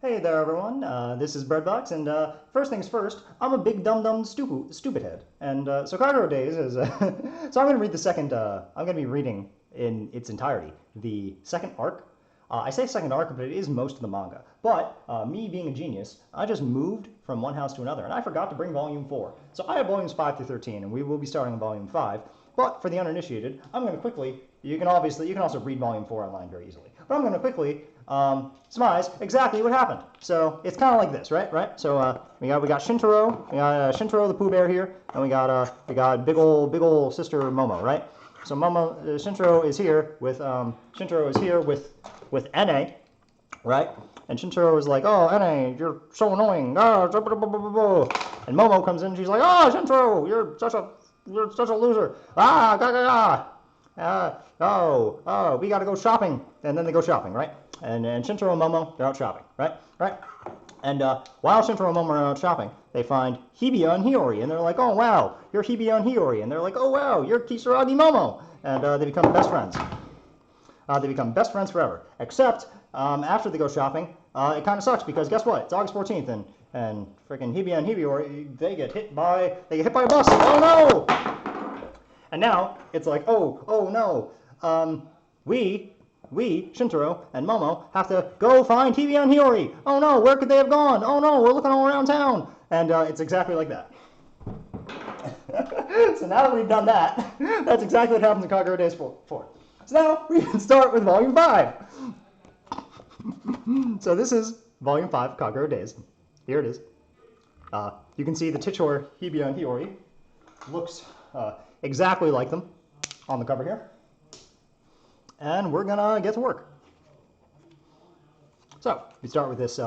Hey there, everyone. This is Breadbox, and first things first, I'm a big dumb stupid head, and so Kagero Days is. So I'm going to read the second. I'm going to be reading in its entirety the second arc. I say second arc, but it is most of the manga. But me being a genius, I just moved from one house to another, and I forgot to bring Volume 4. So I have Volumes 5 through 13, and we will be starting on Volume 5. But for the uninitiated, I'm going to quickly. You can also read Volume 4 online very easily. But I'm going to quickly surmise exactly what happened. So it's kind of like this, right? So we got Shintaro, Shintaro the Pooh Bear here, and we got big ol' sister Momo, right? So Shintaro is here with Na, right? And Shintaro is like, oh, Na, you're so annoying. And Momo comes in, and she's like, oh, Shintaro, you're such a loser. Oh, we gotta go shopping. And then they go shopping, right? And Shintaro and Momo, they're out shopping, right? And while Shintaro and Momo are out shopping, they find Hibiya and Hiyori, and they're like, oh, wow, you're Hibiya and Hiyori. And they're like, oh, wow, you're Kisaragi Momo. And they become best friends. They become best friends forever. Except, after they go shopping, it kind of sucks, because guess what? It's August 14th, and freaking Hibiya and Hiyori, they get hit by a bus. Oh, no! And now, it's like, oh, no. We, Shintaro and Momo, have to go find Hibiya and Hiyori. Oh no, where could they have gone? Oh no, we're looking all around town. And it's exactly like that. So now that we've done that, that's exactly what happens in Kagero Days 4. So now we can start with Volume 5. So this is Volume 5 of Kagero Days. Here it is. You can see the titular Hibiya and Hiyori looks exactly like them on the cover here. And we're gonna get to work. So, we start with this,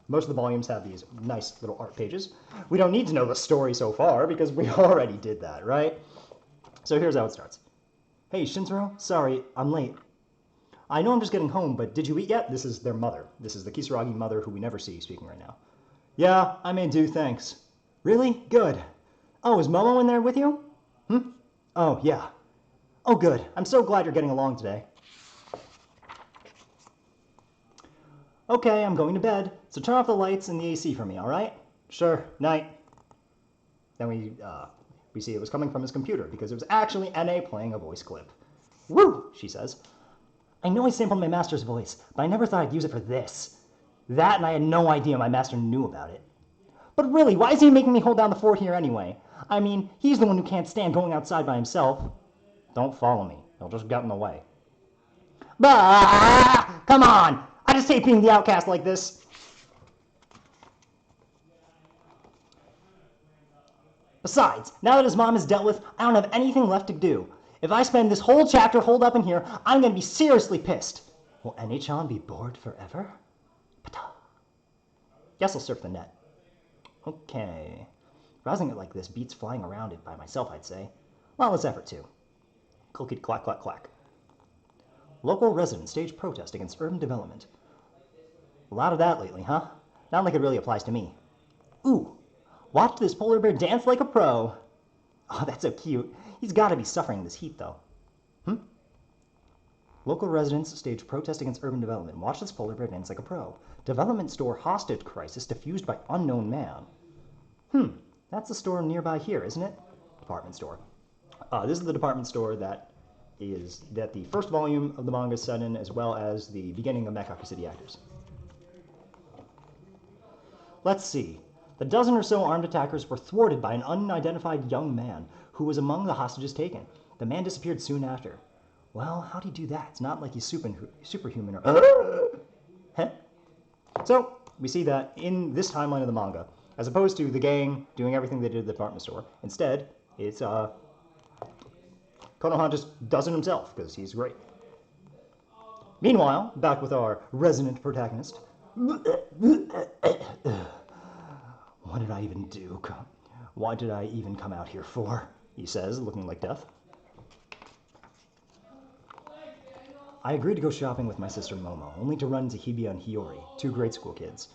most of the volumes have these nice little art pages. We don't need to know the story so far, because we already did that, right? So here's how it starts. Hey, Shintaro, sorry, I'm late. I know I'm just getting home, but did you eat yet? This is their mother. This is the Kisaragi mother who we never see speaking right now. Yeah, I may do, thanks. Really? Good. Oh, is Momo in there with you? Oh, yeah. Oh, good. I'm so glad you're getting along today. Okay, I'm going to bed, so turn off the lights and the AC for me, all right? Sure, night. Then we see it was coming from his computer, because it was actually Na playing a voice clip. Woo, she says. I know I sampled my master's voice, but I never thought I'd use it for this. That, and I had no idea my master knew about it. But really, why is he making me hold down the fort here anyway? I mean, he's the one who can't stand going outside by himself. Don't follow me, he'll just get in the way. Bah! Come on! I just hate being the outcast like this. Besides, now that his mom is dealt with, I don't have anything left to do. If I spend this whole chapter holed up in here, I'm going to be seriously pissed. Will Na-chan be bored forever? Guess I'll surf the net. Okay. Browsing it like this beats flying around it by myself, I'd say. Well, let's effort too. Clickety clack clack clack. Local residents stage protest against urban development. A lot of that lately, huh? Not like it really applies to me. Ooh, watch this polar bear dance like a pro. Oh, that's so cute. He's got to be suffering this heat, though. Local residents stage protest against urban development. Watch this polar bear dance like a pro. Development store hostage crisis diffused by unknown man. That's the store nearby here, isn't it? Department store. This is the department store that the first volume of the manga is set in, as well as the beginning of makakucity actors. Let's see. The dozen or so armed attackers were thwarted by an unidentified young man who was among the hostages taken. The man disappeared soon after. Well, how'd he do that? It's not like he's superhuman or... Huh? So, we see that in this timeline of the manga, as opposed to the gang doing everything they did at the department store, instead, it's, Konoha just does it himself, because he's great. Meanwhile, back with our resident protagonist. What did I even do? What did I even come out here for? He says, looking like death. I agreed to go shopping with my sister Momo, only to run into Hibiya and Hiyori, two grade school kids.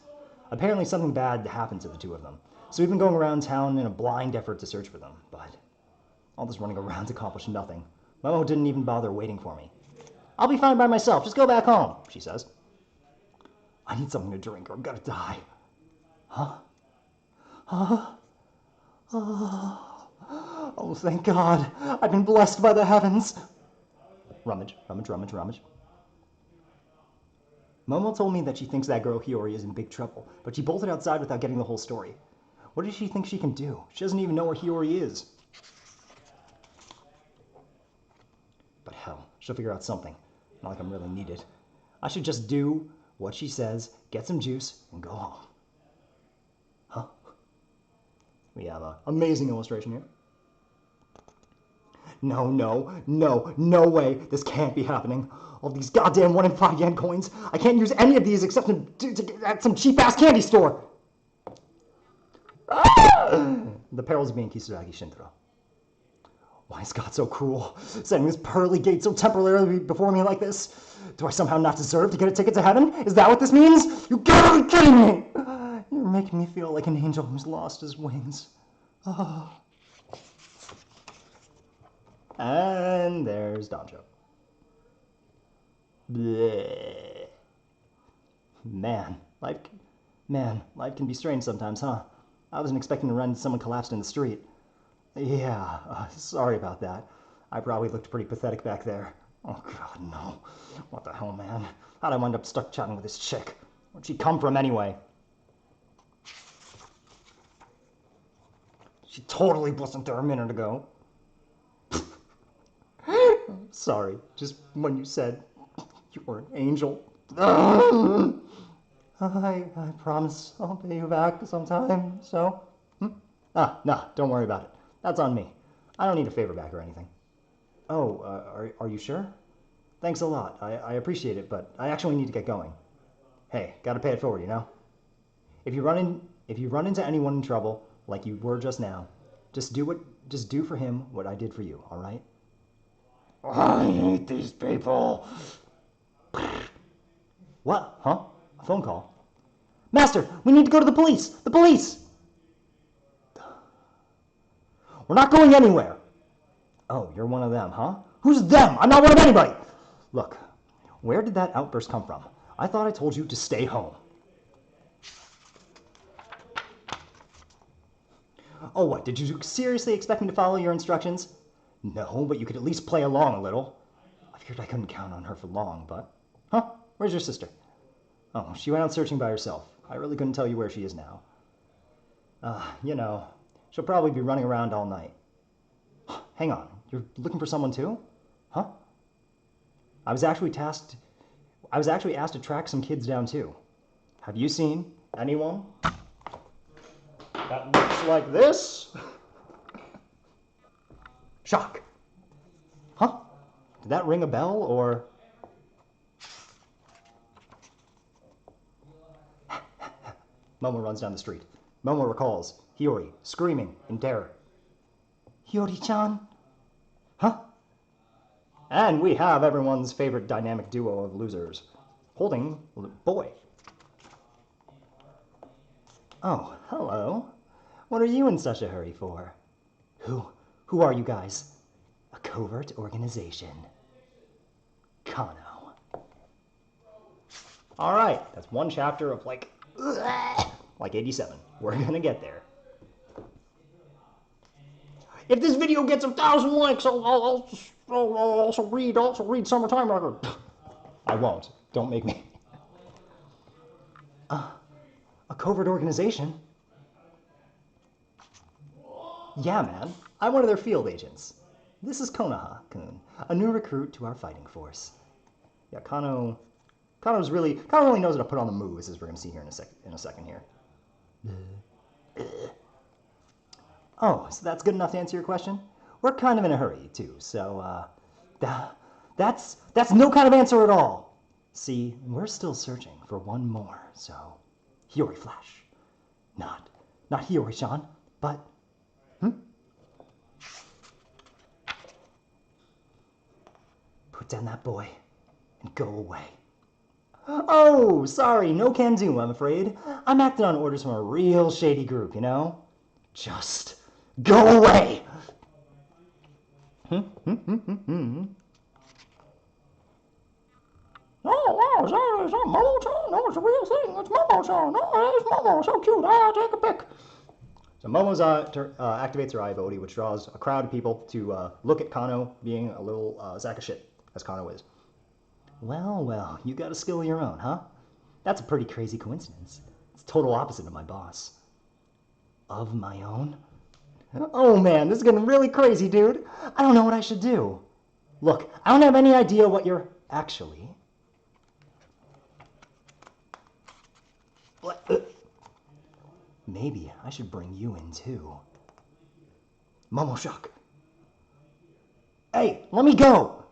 Apparently something bad happened to the two of them, so we've been going around town in a blind effort to search for them, but all this running around accomplished nothing. Momo didn't even bother waiting for me. I'll be fine by myself, just go back home, she says. I need something to drink or I'm gonna die. Huh? Huh? Oh, thank God. I've been blessed by the heavens. Rummage, rummage, rummage, rummage. Momo told me that she thinks that girl Hiyori is in big trouble, but she bolted outside without getting the whole story. What does she think she can do? She doesn't even know where Hiyori is. But hell, she'll figure out something. Not like I'm really needed. I should just do what she says, get some juice, and go home. Huh? We have an amazing illustration here. No, no, no, no way. This can't be happening. All these goddamn 1 in 5 yen coins. I can't use any of these except at some cheap-ass candy store. Ah! The perils of being Kisaragi Shintaro. Why is God so cruel, setting this pearly gate so temporarily before me like this? Do I somehow not deserve to get a ticket to heaven? Is that what this means? You gotta be kidding me! You're making me feel like an angel who's lost his wings. Oh. And there's Donjo. Bleh. Man, life can be strange sometimes, huh? I wasn't expecting to run into someone collapsed in the street. Yeah, sorry about that. I probably looked pretty pathetic back there. Oh God, no. What the hell, man? How'd I wind up stuck chatting with this chick? Where'd she come from anyway? She totally wasn't there a minute ago. Sorry, just when you said you were an angel. I promise I'll pay you back sometime, so? Nah, don't worry about it. That's on me. I don't need a favor back or anything. Oh, are you sure? Thanks a lot. I appreciate it, but I actually need to get going. Hey, gotta pay it forward, you know? If you run into anyone in trouble, like you were just now, just do for him what I did for you, alright? I hate these people. What? Huh? A phone call? Master, we need to go to the police! The police! We're not going anywhere. Oh, you're one of them, huh? Who's them? I'm not one of anybody! Look, where did that outburst come from? I thought I told you to stay home. Oh, what? Did you seriously expect me to follow your instructions? No, but you could at least play along a little. I figured I couldn't count on her for long, but... Huh? Where's your sister? Oh, she went out searching by herself. I really couldn't tell you where she is now. You know, she'll probably be running around all night. Hang on, you're looking for someone too? Huh? I was actually asked to track some kids down too. Have you seen anyone that looks like this? Shock. Huh? Did that ring a bell, or... Momo runs down the street. Momo recalls Hiyori screaming in terror. Hiyori-chan? Huh? And we have everyone's favorite dynamic duo of losers, holding a boy. Oh, hello. What are you in such a hurry for? Who are you guys? A covert organization. Kano. All right, that's one chapter of like 87. We're gonna get there. If this video gets 1,000 likes, I'll also read Summertime Record. I won't. Don't make me. A covert organization? Yeah, man. I'm one of their field agents. This is Konoha-kun, a new recruit to our fighting force. Yeah, Kano really knows how to put on the moves, as we're going to see here in a second here. Oh, so that's good enough to answer your question? We're kind of in a hurry, too, so, that's no kind of answer at all. See, we're still searching for one more, so, Hiyori Flash. Not Hiyori-chan, but, Put down that boy and go away. Oh, sorry, no can do, I'm afraid. I'm acting on orders from a real shady group, you know? Just go away! Oh, is that Momo-chan? No, it's a real thing. It's Momo-chan. Oh, it's Momo. So cute. Take a pic. So Momo activates her eye ability, which draws a crowd of people to look at Kano being a little sack of shit, as Kano is. Well, well, you got a skill of your own, huh? That's a pretty crazy coincidence. It's total opposite of my boss. Of my own? Oh man, this is getting really crazy, dude. I don't know what I should do. Look, I don't have any idea what you're actually. Maybe I should bring you in too. Momo shock. Hey, let me go!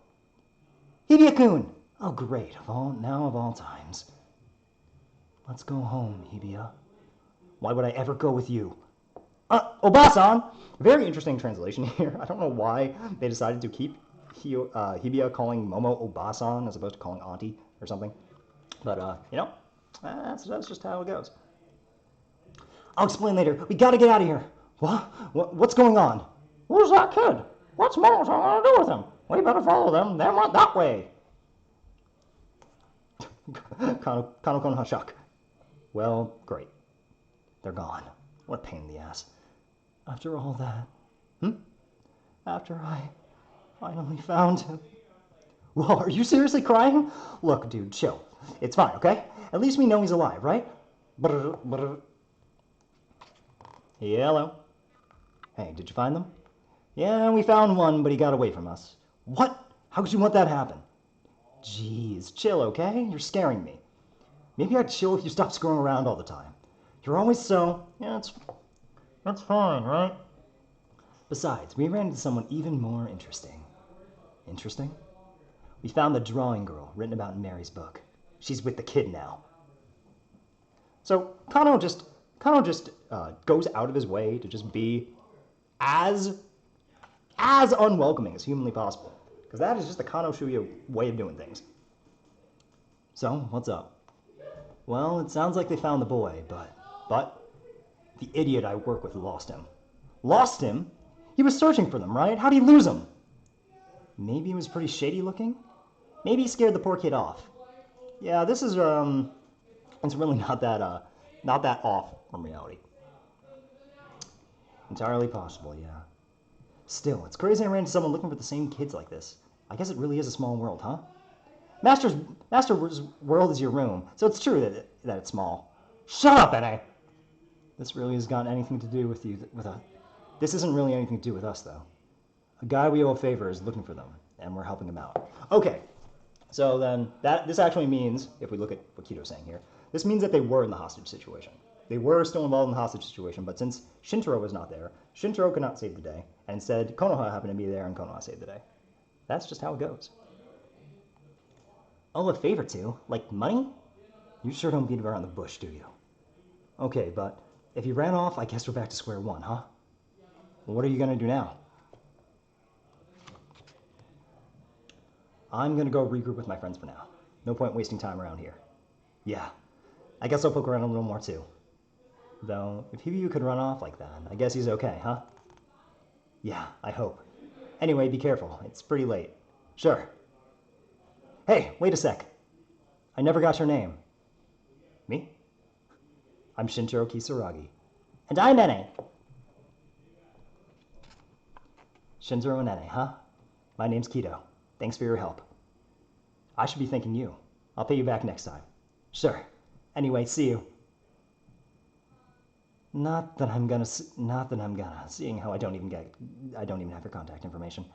Hibiya-kun! Oh great, of all times. Let's go home, Hibiya. Why would I ever go with you? Obasan! Very interesting translation here. I don't know why they decided to keep Hibiya calling Momo Obasan as opposed to calling Auntie or something. But, you know, that's just how it goes. I'll explain later. We gotta get out of here. What's going on? Who's that kid? What's Momo-chan gonna do with him? We better follow them. They went that way. Kano-kun Hashak. Well, great. They're gone. What a pain in the ass. After all that. After I finally found him. Whoa, are you seriously crying? Look, dude, chill. It's fine, okay? At least we know he's alive, right? Hello. Hey, did you find them? Yeah, we found one, but he got away from us. What? How could you want that happen? Jeez, chill, okay? You're scaring me. Maybe I'd chill if you stopped screwing around all the time. You're always so... Yeah, that's fine, right? Besides, we ran into someone even more interesting. Interesting? We found the drawing girl written about in Mary's book. She's with the kid now. So Kano just goes out of his way to just be as unwelcoming as humanly possible. Because that is just the Kano Shuya way of doing things. So, what's up? Well, it sounds like they found the boy, but the idiot I work with lost him. Lost him? He was searching for them, right? How'd he lose him? Maybe he was pretty shady looking? Maybe he scared the poor kid off. Yeah, this is, it's really not that off from reality. Entirely possible, yeah. Still, it's crazy I ran into someone looking for the same kids like this. I guess it really is a small world, huh? Master's world is your room, so it's true that it's small. Shut up, N.A. This really has got anything to do with This isn't really anything to do with us, though. A guy we owe a favor is looking for them, and we're helping him out. Okay, so then this actually means, if we look at what Kito's saying here, this means that they were in the hostage situation. They were still involved in the hostage situation, but since Shintaro was not there, Shintaro could not save the day, and instead Konoha happened to be there and Konoha saved the day. That's just how it goes. Oh, a favor too? Like money? You sure don't beat around the bush, do you? Okay, but if you ran off, I guess we're back to square one, huh? Well, what are you gonna do now? I'm gonna go regroup with my friends for now. No point wasting time around here. Yeah, I guess I'll poke around a little more too. Though, if Hibiya could run off like that, I guess he's okay, huh? Yeah, I hope. Anyway, be careful. It's pretty late. Sure. Hey, wait a sec. I never got your name. Me? I'm Shintaro Kisaragi. And I'm Nene. Shintaro and Nene, huh? My name's Kito. Thanks for your help. I should be thanking you. I'll pay you back next time. Sure. Anyway, see you. Not that I'm gonna, seeing how I don't even have your contact information.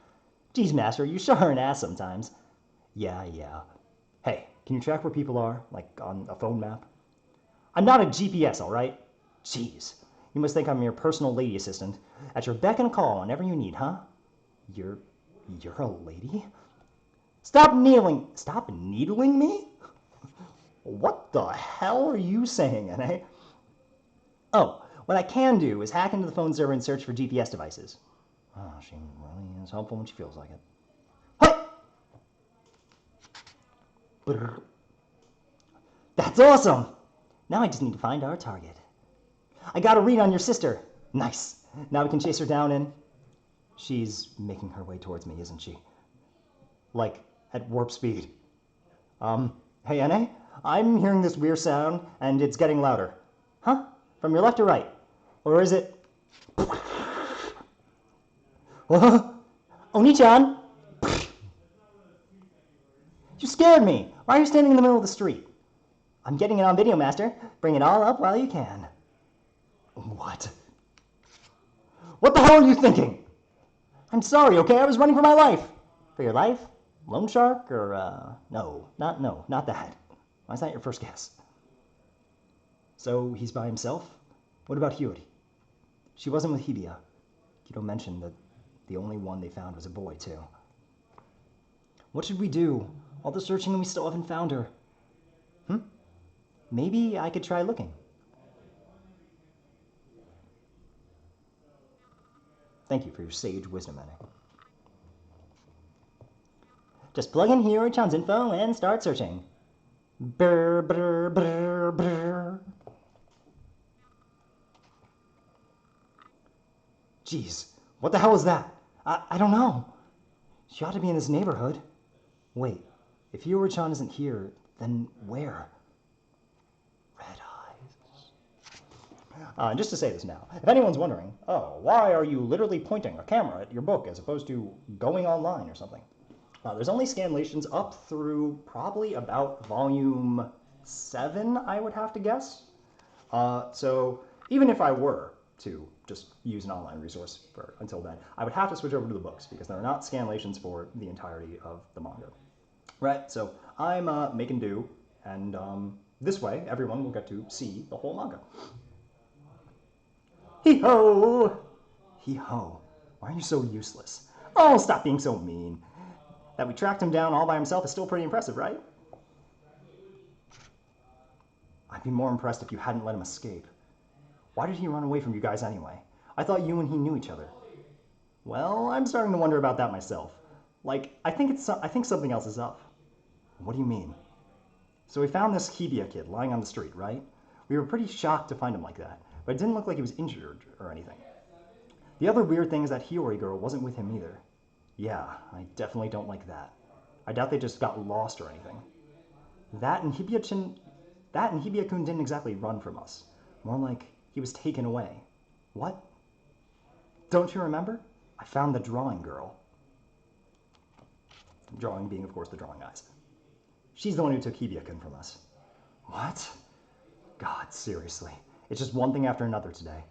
Geez, Master, you sure are an ass sometimes. Yeah. Hey, can you track where people are, like on a phone map? I'm not a GPS, all right? Jeez, you must think I'm your personal lady assistant, at your beck and call whenever you need, huh? You're a lady? Stop needling me? What the hell are you saying, N.A.? Oh, what I can do is hack into the phone server and search for GPS devices. Oh, she really is helpful when she feels like it. Hey! That's awesome! Now I just need to find our target. I got a read on your sister. Nice. Now we can chase her down and... She's making her way towards me, isn't she? Like, at warp speed. Hey, NA, I'm hearing this weird sound, and it's getting louder. Huh? From your left or right? Or is it... Oni-chan! You scared me! Why are you standing in the middle of the street? I'm getting it on video, Master. Bring it all up while you can. What? What the hell are you thinking? I'm sorry, okay? I was running for my life. For your life? Loan shark? Or, no, not that. Why's that your first guess? So, he's by himself? What about Hiyori? She wasn't with Hibiya. Kido mentioned that the only one they found was a boy, too. What should we do? All the searching and we still haven't found her. Maybe I could try looking. Thank you for your sage wisdom, Annie. Just plug in Hiyori-chan's info and start searching. Brr, brr, brr, brr. Jeez, what the hell is that? I don't know. She ought to be in this neighborhood. Wait, if Hiyori-chan isn't here, then where? Red eyes. Just to say this now, if anyone's wondering, oh, why are you literally pointing a camera at your book as opposed to going online or something? There's only scanlations up through probably about volume 7, I would have to guess. So even if I were to just use an online resource until then, I would have to switch over to the books because there are not scanlations for the entirety of the manga. Right, so I'm making do, and this way everyone will get to see the whole manga. Hee-ho! Hee-ho, why are you so useless? Oh, stop being so mean. That we tracked him down all by himself is still pretty impressive, right? I'd be more impressed if you hadn't let him escape. Why did he run away from you guys anyway? I thought you and he knew each other. Well, I'm starting to wonder about that myself. Like, I think something else is up. What do you mean? So we found this Hibiya kid lying on the street, right? We were pretty shocked to find him like that, but it didn't look like he was injured or anything. The other weird thing is that Hiyori girl wasn't with him either. Yeah, I definitely don't like that. I doubt they just got lost or anything. That and Hibiya-kun didn't exactly run from us. More like he was taken away. What? Don't you remember? I found the drawing girl. Drawing being, of course, the drawing eyes. She's the one who took Hibiya-kun from us. What? God, seriously. It's just one thing after another today.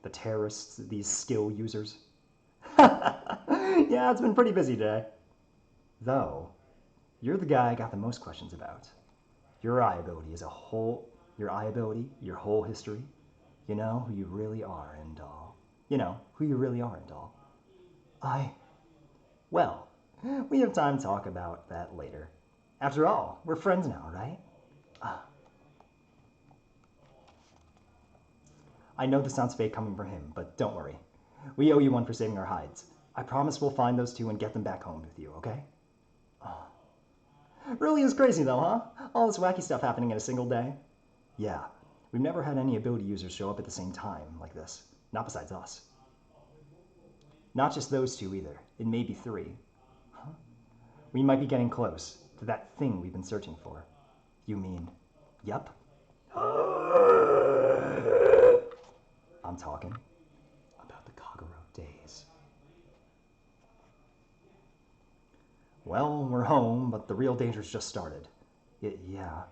The terrorists, these skill users. Yeah, it's been pretty busy today. Though, you're the guy I got the most questions about. Your eye ability is your whole history. You know who you really are and all. Well, we have time to talk about that later. After all, we're friends now, right? I know this sounds fake coming from him, but don't worry. We owe you one for saving our hides. I promise we'll find those two and get them back home with you, okay? Really is crazy though, huh? All this wacky stuff happening in a single day. Yeah, we've never had any ability users show up at the same time like this. Not besides us. Not just those two either. It may be 3. Huh? We might be getting close to that thing we've been searching for. You mean, yup? I'm talking about the Kagero Days. Well, we're home, but the real danger's just started. Yeah.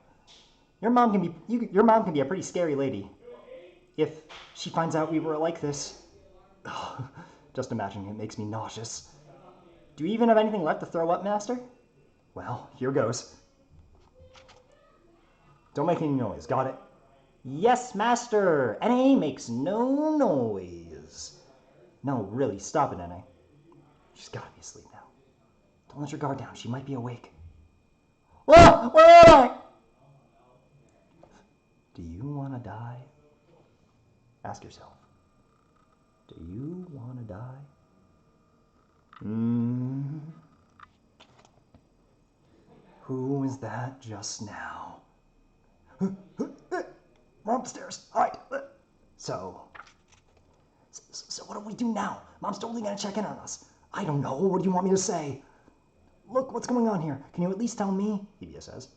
Your mom can be a pretty scary lady. If she finds out we were like this. Just imagining it makes me nauseous. Do you even have anything left to throw up, Master? Well, here goes. Don't make any noise, got it? Yes, Master! NA makes no noise. No, really, stop it, NA. She's gotta be asleep now. Don't let your guard down, she might be awake. Whoa! Where am I? Do you want to die? Ask yourself. Do you want to die? Who was that just now? We're upstairs. All right. So what do we do now? Mom's totally gonna check in on us. I don't know. What do you want me to say? Look, what's going on here? Can you at least tell me? Hibiya says.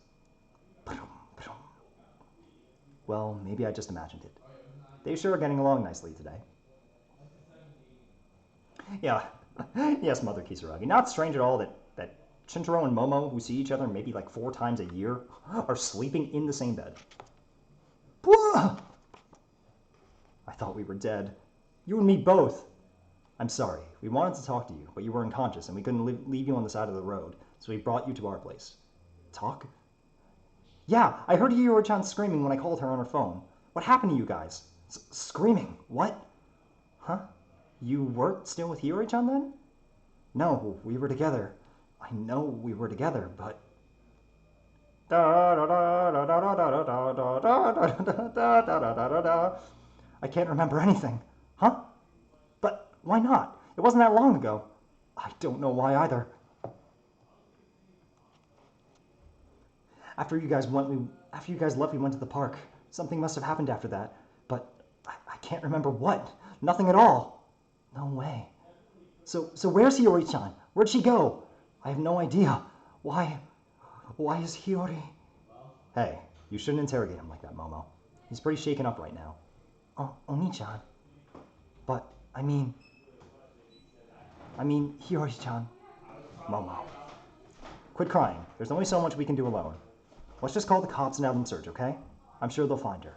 Well, maybe I just imagined it. They sure are getting along nicely today. Yeah, yes, Mother Kisaragi. Not strange at all that Shintaro and Momo, who see each other maybe like 4 times a year, are sleeping in the same bed. I thought we were dead. You and me both. I'm sorry. We wanted to talk to you, but you were unconscious and we couldn't leave you on the side of the road, so we brought you to our place. Talk? Yeah, I heard Hiyori-chan screaming when I called her on her phone. What happened to you guys? Screaming? What? Huh? You weren't still with Hiyori-chan then? No, we were together. I know we were together, but... I can't remember anything. Huh? But why not? It wasn't that long ago. I don't know why either. After you guys left, we went to the park. Something must have happened after that, but I can't remember what. Nothing at all. No way. So where's Hiyori-chan? Where'd she go? I have no idea. Why is Hiyori... Hey, you shouldn't interrogate him like that, Momo. He's pretty shaken up right now. Oh, Oni-chan. But, I mean, Hiyori-chan. Momo. Quit crying. There's only so much we can do alone. Let's just call the cops and have them search, okay? I'm sure they'll find her.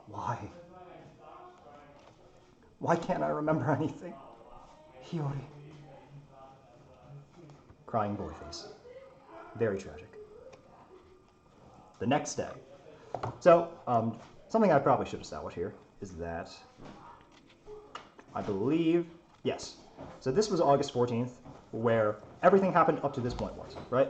Why? Why can't I remember anything? Hiyori. Crying boy face. Very tragic. The next day. So, something I probably should establish here is that I believe, yes. So this was August 14th, where everything happened up to this point was, right?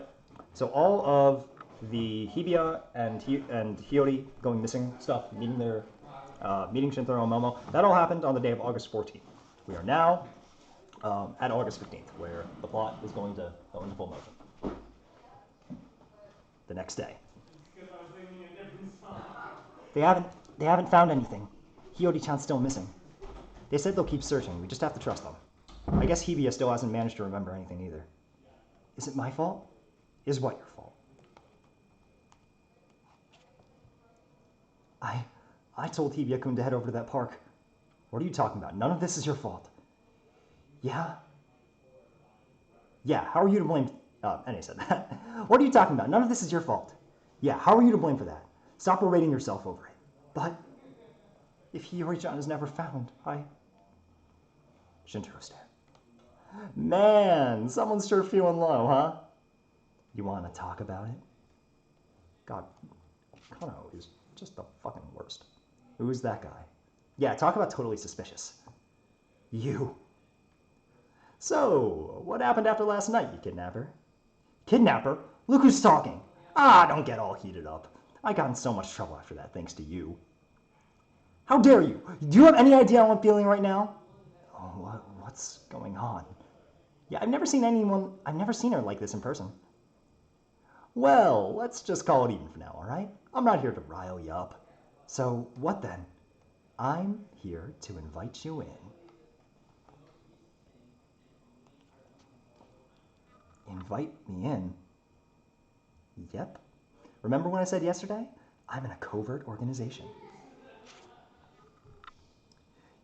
So all of the Hibiya and Hiyori going missing stuff, meeting Shintaro and Momo, that all happened on the day of August 14th. We are now at August 15th, where the plot is going to go into full motion. The next day. They haven't found anything. Hiyori-chan's still missing. They said they'll keep searching. We just have to trust them. I guess Hibiya still hasn't managed to remember anything either. Is it my fault? Is what your fault? I told Hibiya-kun to head over to that park. What are you talking about? None of this is your fault. Yeah? Yeah, how are you to blame? Anyway said that. What are you talking about? None of this is your fault. Yeah, how are you to blame for that? Stop berating yourself over it. But if Hiyori-chan is never found, Shintaro stare. Man, someone's sure feeling low, huh? You want to talk about it? God, Kano is just the fucking worst. Who's that guy? Yeah, talk about totally suspicious. You. So, what happened after last night, you kidnapper? Kidnapper? Look who's talking. Don't get all heated up. I got in so much trouble after that, thanks to you. How dare you? Do you have any idea how I'm feeling right now? Oh, what's going on? Yeah, I've never seen her like this in person. Well, let's just call it even for now, alright? I'm not here to rile you up. So, what then? I'm here to invite you in. Invite me in? Yep. Remember when I said yesterday? I'm in a covert organization.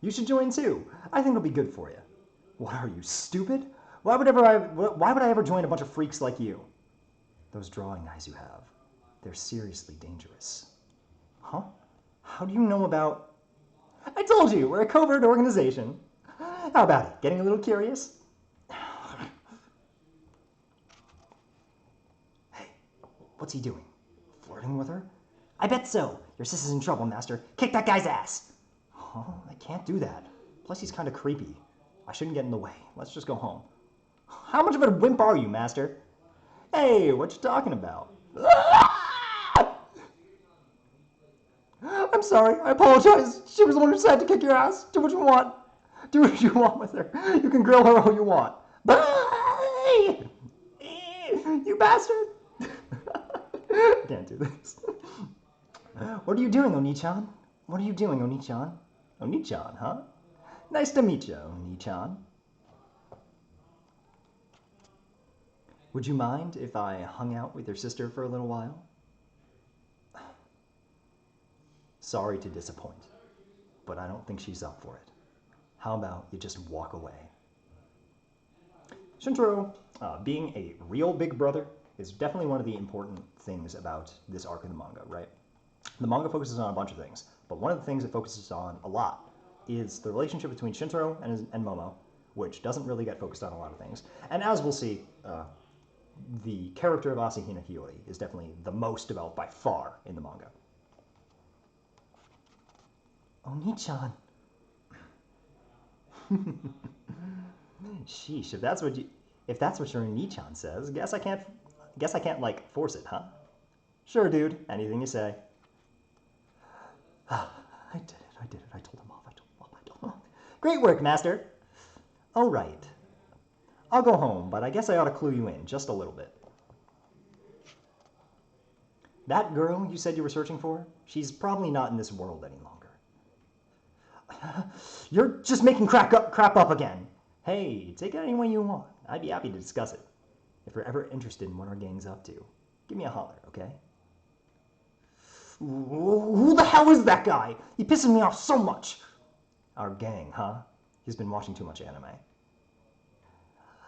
You should join too. I think it'll be good for you. What are you, stupid? Why would I ever join a bunch of freaks like you? Those drawing eyes you have, they're seriously dangerous. Huh? How do you know about... I told you, we're a covert organization. How about it? Getting a little curious? Hey, what's he doing? Flirting with her? I bet so. Your sis is in trouble, Master. Kick that guy's ass! Huh? I can't do that. Plus, he's kind of creepy. I shouldn't get in the way. Let's just go home. How much of a wimp are you, Master? Hey, what you talking about? I'm sorry. I apologize. She was the one who said to kick your ass. Do what you want. Do what you want with her. You can grill her all you want. Bye! You bastard! Can't do this. What are you doing, Oni-chan? What are you doing, Oni-chan? Oni-chan, huh? Nice to meet you, Oni-chan. Would you mind if I hung out with your sister for a little while? Sorry to disappoint, but I don't think she's up for it. How about you just walk away? Shintaro, being a real big brother is definitely one of the important things about this arc of the manga, right? The manga focuses on a bunch of things, but one of the things it focuses on a lot is the relationship between Shintaro and Momo, which doesn't really get focused on a lot of things. And as we'll see, the character of Asahina Hiyori is definitely the most developed by far in the manga. Oni-chan. Sheesh, if that's what your Oni-chan says, guess I can't like force it, huh? Sure, dude. Anything you say. I did it. I told him off. Great work, master. All right. I'll go home, but I guess I ought to clue you in just a little bit. That girl you said you were searching for, she's probably not in this world any longer. You're just making crap up again. Hey, take it any way you want. I'd be happy to discuss it. If you're ever interested in what our gang's up to, give me a holler, okay? Who the hell is that guy? He pisses me off so much. Our gang, huh? He's been watching too much anime.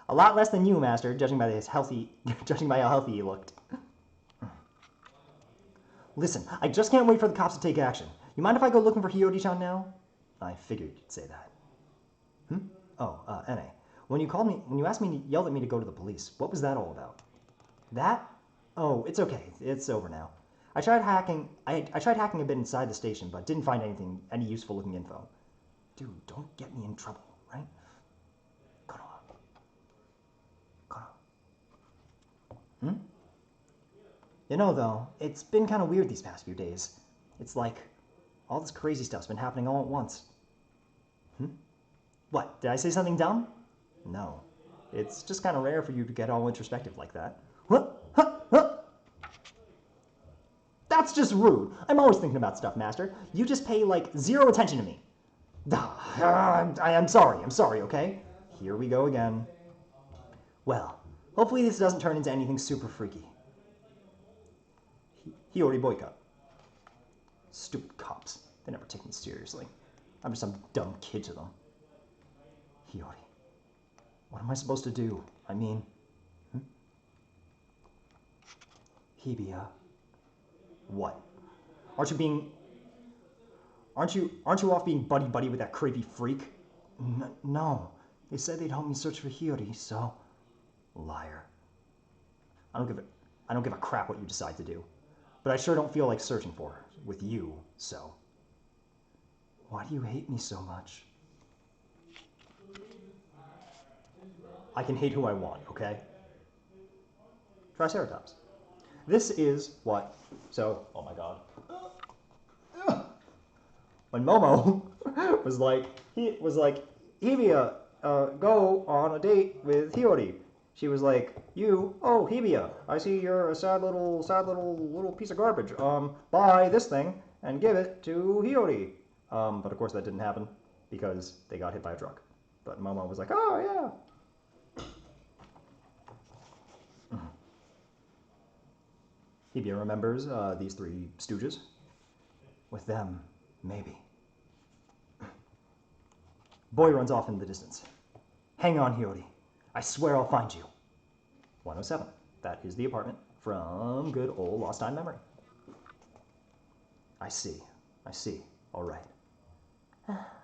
A lot less than you, master, judging by how healthy he looked. Listen, I just can't wait for the cops to take action. You mind if I go looking for Hiyori-chan now? I figured you'd say that. Oh, Ene. When you asked me to yelled at me to go to the police, what was that all about? That? Oh, it's okay. It's over now. I tried hacking a bit inside the station, but didn't find any useful looking info. Dude, don't get me in trouble, right? Konoa. You know, though, it's been kind of weird these past few days. It's like all this crazy stuff's been happening all at once. What, did I say something dumb? No. It's just kind of rare for you to get all introspective like that. That's just rude. I'm always thinking about stuff, master. You just pay, like, zero attention to me. I'm sorry, okay? Here we go again. Well, hopefully this doesn't turn into anything super freaky. Hiyori boycott. Stupid cops. They never take me seriously. I'm just some dumb kid to them. Hiyori. What am I supposed to do? I mean... Hibiya. What? Aren't you off being buddy-buddy with that creepy freak? No. They said they'd help me search for Hiyori, so... Liar. I don't give a crap what you decide to do. But I sure don't feel like searching for her with you, so... Why do you hate me so much? I can hate who I want, okay? Triceratops. This is what... So, oh my god. When Momo was like, Hibiya, go on a date with Hiyori. She was like, oh, Hibiya, I see you're a sad little piece of garbage. Buy this thing and give it to Hiyori. But of course that didn't happen because they got hit by a truck. But Momo was like, oh, yeah. Hibiya remembers these three stooges. With them, maybe. Boy runs off in the distance. Hang on, Hiyori. I swear I'll find you. 107. That is the apartment from good old Lost Time Memory. I see. All right.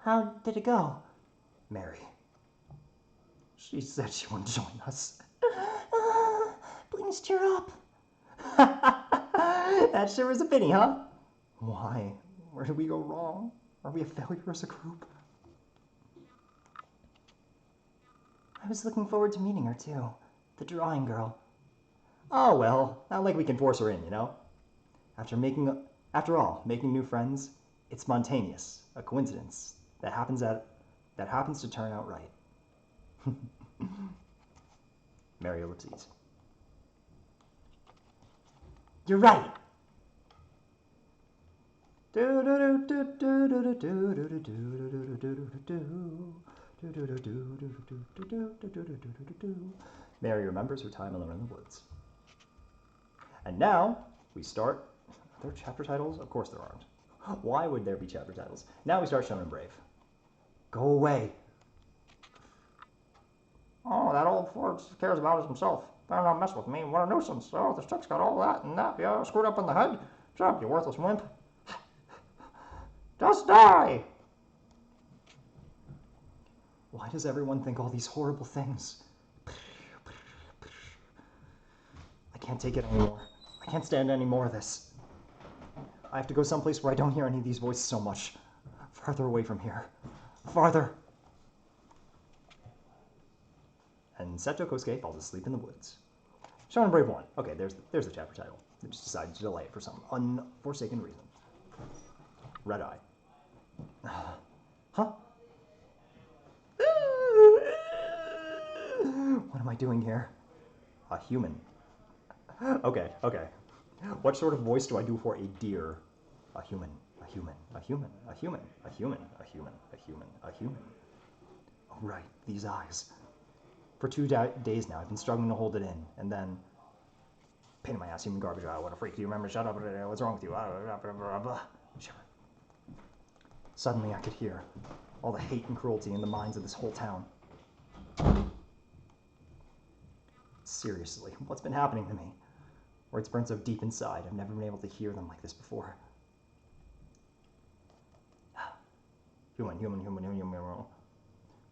How did it go? Mary. She said she wouldn't join us. Please cheer up. That sure is a pity, huh? Why? Where did we go wrong? Are we a failure as a group? I was looking forward to meeting her, too. The drawing girl. Oh, well, not like we can force her in, you know? After all, making new friends, it's spontaneous, a coincidence that happens to turn out right. Mary ellipses. You're right. Mary remembers her time alone in the woods. And now we start. Are there chapter titles? Of course there aren't. Why would there be chapter titles? Now we start Shonen Brave. Go away. Oh, that old Ford cares about is himself. Better not mess with me. What a nuisance. Oh, this chick's got all that and that. Yeah, screwed up in the head. Shut up, you worthless wimp. Just die! Why does everyone think all these horrible things? I can't take it anymore. I can't stand any more of this. I have to go someplace where I don't hear any of these voices so much. Farther away from here. Farther. And Seto Kosuke falls asleep in the woods. Shonen Brave 1. Okay, there's the chapter title. They just decided to delay it for some unforsaken reason. Red Eye. Huh? What am I doing here? A human. Okay. What sort of voice do I do for a deer? A human. A human. A human. A human. A human. A human. A human. A human. Oh, right. These eyes. For 2 days now, I've been struggling to hold it in, and then... Pain in my ass, human garbage. What a freak. Do you remember? Shut up. What's wrong with you? Shiver. Suddenly I could hear all the hate and cruelty in the minds of this whole town. Seriously, what's been happening to me? Words burn so deep inside, I've never been able to hear them like this before. Human.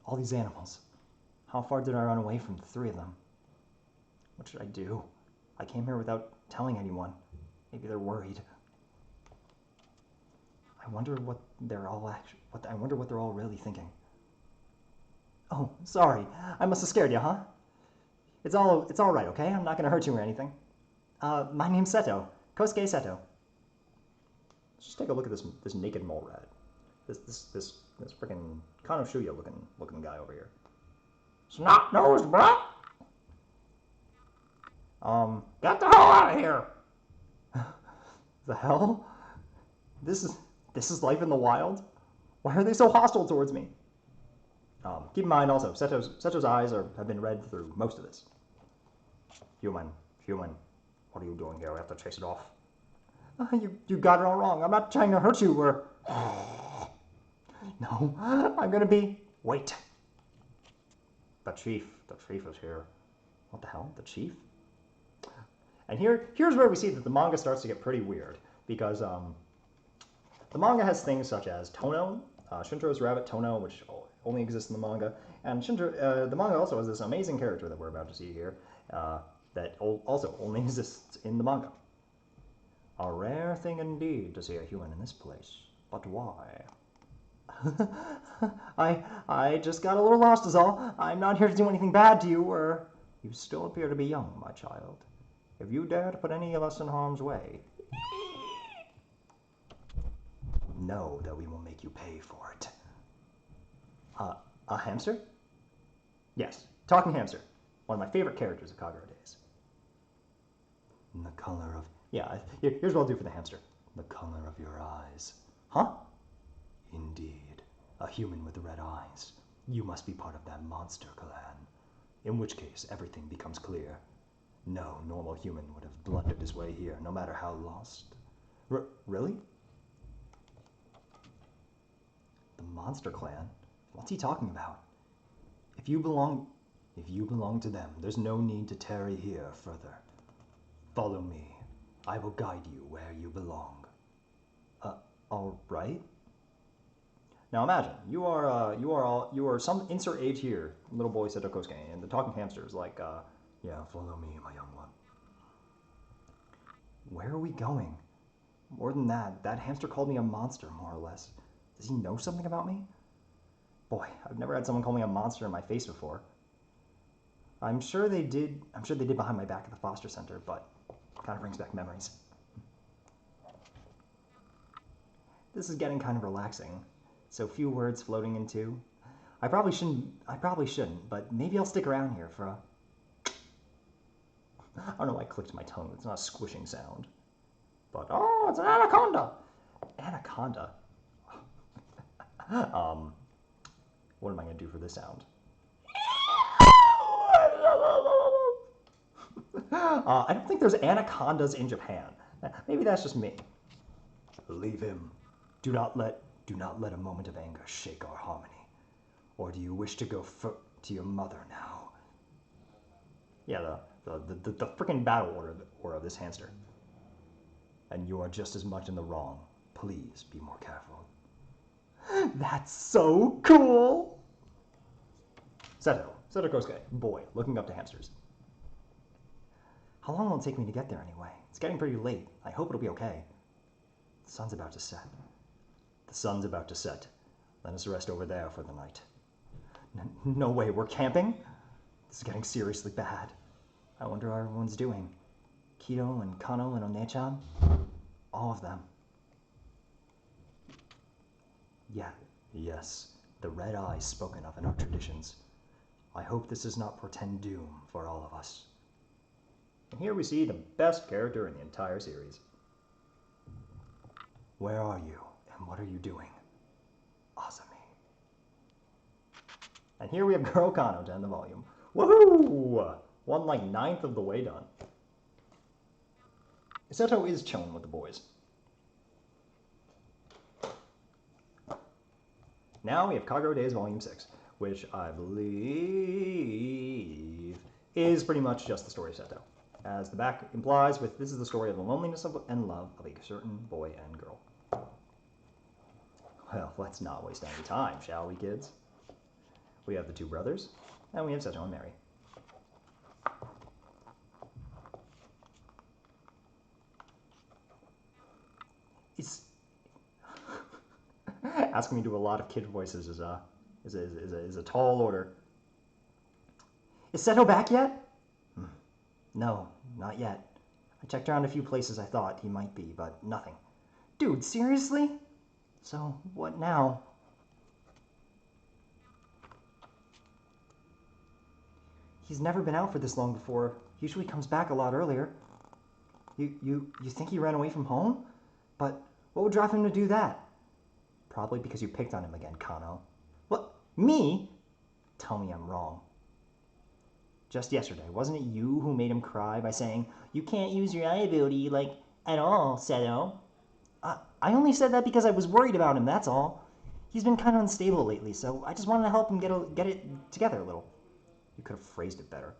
All these animals. How far did I run away from the 3 of them? What should I do? I came here without telling anyone. Maybe they're worried. I wonder what they're all really thinking. Oh, sorry. I must have scared you, huh? It's all right, okay? I'm not gonna hurt you or anything. My name's Seto. Kosuke Seto. Let's just take a look at this naked mole rat. This freaking Kano Shuya looking guy over here. Snot-nosed brat! Get the hell out of here! The hell? This is life in the wild? Why are they so hostile towards me? Keep in mind also, Seto's eyes have been read through most of this. Human, what are you doing here? We have to chase it off. You got it all wrong. I'm not trying to hurt you or... No, I'm gonna be... Wait. The chief is here. What the hell? The chief? And here's where we see that the manga starts to get pretty weird, because the manga has things such as Tono, Shintro's rabbit Tono, which only exists in the manga, and the manga also has this amazing character that we're about to see here, that also only exists in the manga. A rare thing indeed to see a human in this place, but why? I just got a little lost is all. I'm not here to do anything bad to you, or... You still appear to be young, my child. If you dare to put any of us in harm's way, know that we will make you pay for it. A hamster? Yes, talking hamster. One of my favorite characters of Kagero Days. And the color of... Yeah, here's what I'll do for the hamster. The color of your eyes. Huh? Indeed. A human with red eyes. You must be part of that monster clan. In which case, everything becomes clear. No normal human would have blundered his way here, no matter how lost. Really? The monster clan? What's he talking about? If you belong to them, there's no need to tarry here further. Follow me. I will guide you where you belong. All right. Now imagine you are some insert age here, little boy Seto Kosuke, and the talking hamster is like, yeah, follow me, my young one. Where are we going? More than that hamster called me a monster, more or less. Does he know something about me? Boy, I've never had someone call me a monster in my face before. I'm sure they did behind my back at the foster center, but it kind of brings back memories. This is getting kind of relaxing. So few words floating into. I probably shouldn't, but maybe I'll stick around here for a... I don't know why I clicked my tongue. It's not a squishing sound. But, oh, it's an anaconda! Anaconda? What am I going to do for this sound? I don't think there's anacondas in Japan. Maybe that's just me. Leave him. Do not let a moment of anger shake our harmony. Or do you wish to go to your mother now? Yeah, the freaking battle order of this hamster. And you are just as much in the wrong. Please be more careful. That's so cool! Seto Kosuke, boy, looking up to hamsters. How long will it take me to get there anyway? It's getting pretty late. I hope it'll be okay. The sun's about to set. The sun's about to set. Let us rest over there for the night. No way, we're camping? This is getting seriously bad. I wonder how everyone's doing. Kido and Kano and One-chan? All of them. Yeah, yes, the red eyes spoken of in our traditions. I hope this does not portend doom for all of us. And here we see the best character in the entire series. Where are you, and what are you doing? Azumi. And here we have Girl Kano to end the volume. Woohoo! 1/9 of the way done. Seto is chilling with the boys. Now we have Kagero Days Volume 6, which I believe is pretty much just the story of Seto. As the back implies, this is the story of the loneliness and love of a certain boy and girl. Well, let's not waste any time, shall we, kids? We have the two brothers, and we have Seto and Mary. Asking me to do a lot of kid voices is a tall order. Is Seto back yet? No, not yet. I checked around a few places I thought he might be, but nothing. Dude, seriously? So, what now? He's never been out for this long before. Usually comes back a lot earlier. You think he ran away from home? But what would drive him to do that? Probably because you picked on him again, Kano. What? Me? Tell me I'm wrong. Just yesterday, wasn't it you who made him cry by saying, "You can't use your eye ability, like, at all, Seto"? I only said that because I was worried about him, that's all. He's been kind of unstable lately, so I just wanted to help him get it together a little. You could have phrased it better.